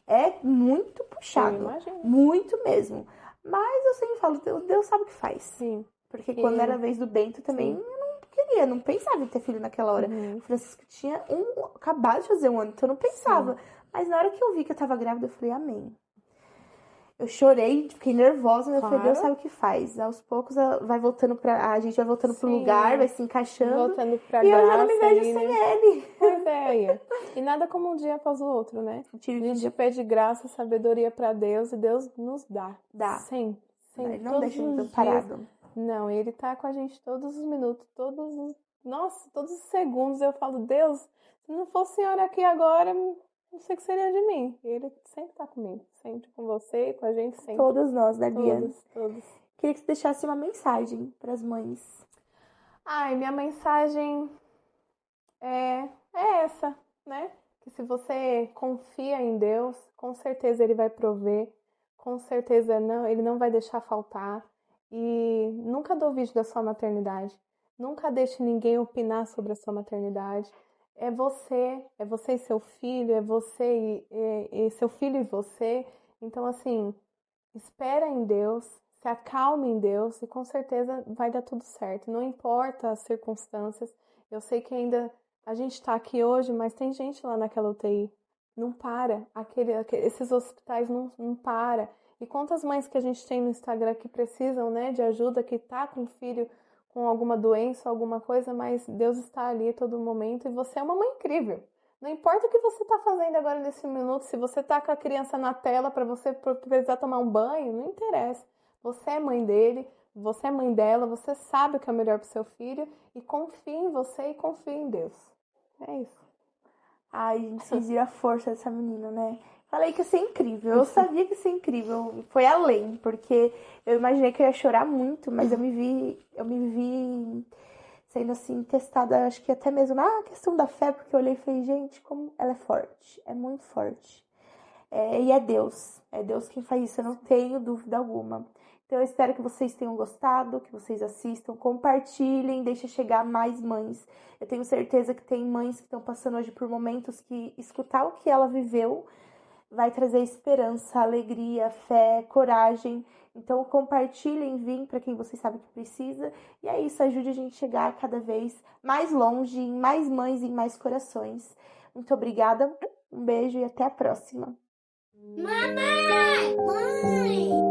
[SPEAKER 1] é muito puxado.
[SPEAKER 2] Eu imagino.
[SPEAKER 1] Muito mesmo. Mas eu sempre falo, Deus sabe o que faz.
[SPEAKER 2] Sim.
[SPEAKER 1] Porque quando era a vez do Bento também, não pensava em ter filho naquela hora. O Francisco tinha acabado de fazer 1 ano, então eu não pensava. Mas na hora que eu vi que eu tava grávida, eu falei, amém. Eu chorei, fiquei nervosa, mas eu falei, Deus sabe o que faz. Aos poucos a gente vai voltando pro lugar, vai se encaixando.
[SPEAKER 2] Voltando pra
[SPEAKER 1] e
[SPEAKER 2] graça,
[SPEAKER 1] eu já não me vejo sem ele.
[SPEAKER 2] Pois é, e nada como um dia após o outro, né? A gente pede graça, sabedoria pra Deus e Deus nos dá. Sim.
[SPEAKER 1] Ele não deixa a gente parado.
[SPEAKER 2] Não, ele tá com a gente todos os minutos, todos os segundos. Eu falo, Deus, se não fosse o Senhor aqui agora, não sei o que seria de mim. Ele sempre tá comigo, sempre com você, com a gente, sempre.
[SPEAKER 1] Todas nós, né, Bia?
[SPEAKER 2] Todos.
[SPEAKER 1] Queria que você deixasse uma mensagem pras mães.
[SPEAKER 2] Ai, minha mensagem é essa, né? Que se você confia em Deus, com certeza Ele vai prover, com certeza Ele não vai deixar faltar. E nunca duvide da sua maternidade. Nunca deixe ninguém opinar sobre a sua maternidade. É você e seu filho, é você e seu filho e você. Então, assim, espera em Deus, se acalme em Deus e com certeza vai dar tudo certo. Não importa as circunstâncias. Eu sei que ainda a gente está aqui hoje, mas tem gente lá naquela UTI. Não para. Esses hospitais não param. E quantas mães que a gente tem no Instagram que precisam, né, de ajuda, que tá com filho com alguma doença, alguma coisa, mas Deus está ali a todo momento e você é uma mãe incrível. Não importa o que você tá fazendo agora nesse minuto, se você tá com a criança na tela para você precisar tomar um banho, não interessa. Você é mãe dele, você é mãe dela, você sabe o que é melhor pro seu filho e confia em você e confia em Deus. É isso.
[SPEAKER 1] Ai, gente, vocês viram a força dessa menina, né? Falei que ia ser incrível, eu sabia que ia ser incrível, foi além, porque eu imaginei que eu ia chorar muito, mas eu me vi sendo assim, testada, acho que até mesmo na questão da fé, porque eu olhei e falei, gente, como ela é forte, é muito forte. E é Deus quem faz isso, eu não tenho dúvida alguma. Então eu espero que vocês tenham gostado, que vocês assistam, compartilhem, deixem chegar mais mães. Eu tenho certeza que tem mães que estão passando hoje por momentos que escutar o que ela viveu vai trazer esperança, alegria, fé, coragem. Então compartilhem, vim para quem vocês sabem que precisa. E é isso, ajude a gente a chegar cada vez mais longe, em mais mães, em mais corações. Muito obrigada, um beijo e até a próxima.
[SPEAKER 3] Mamãe! Mãe!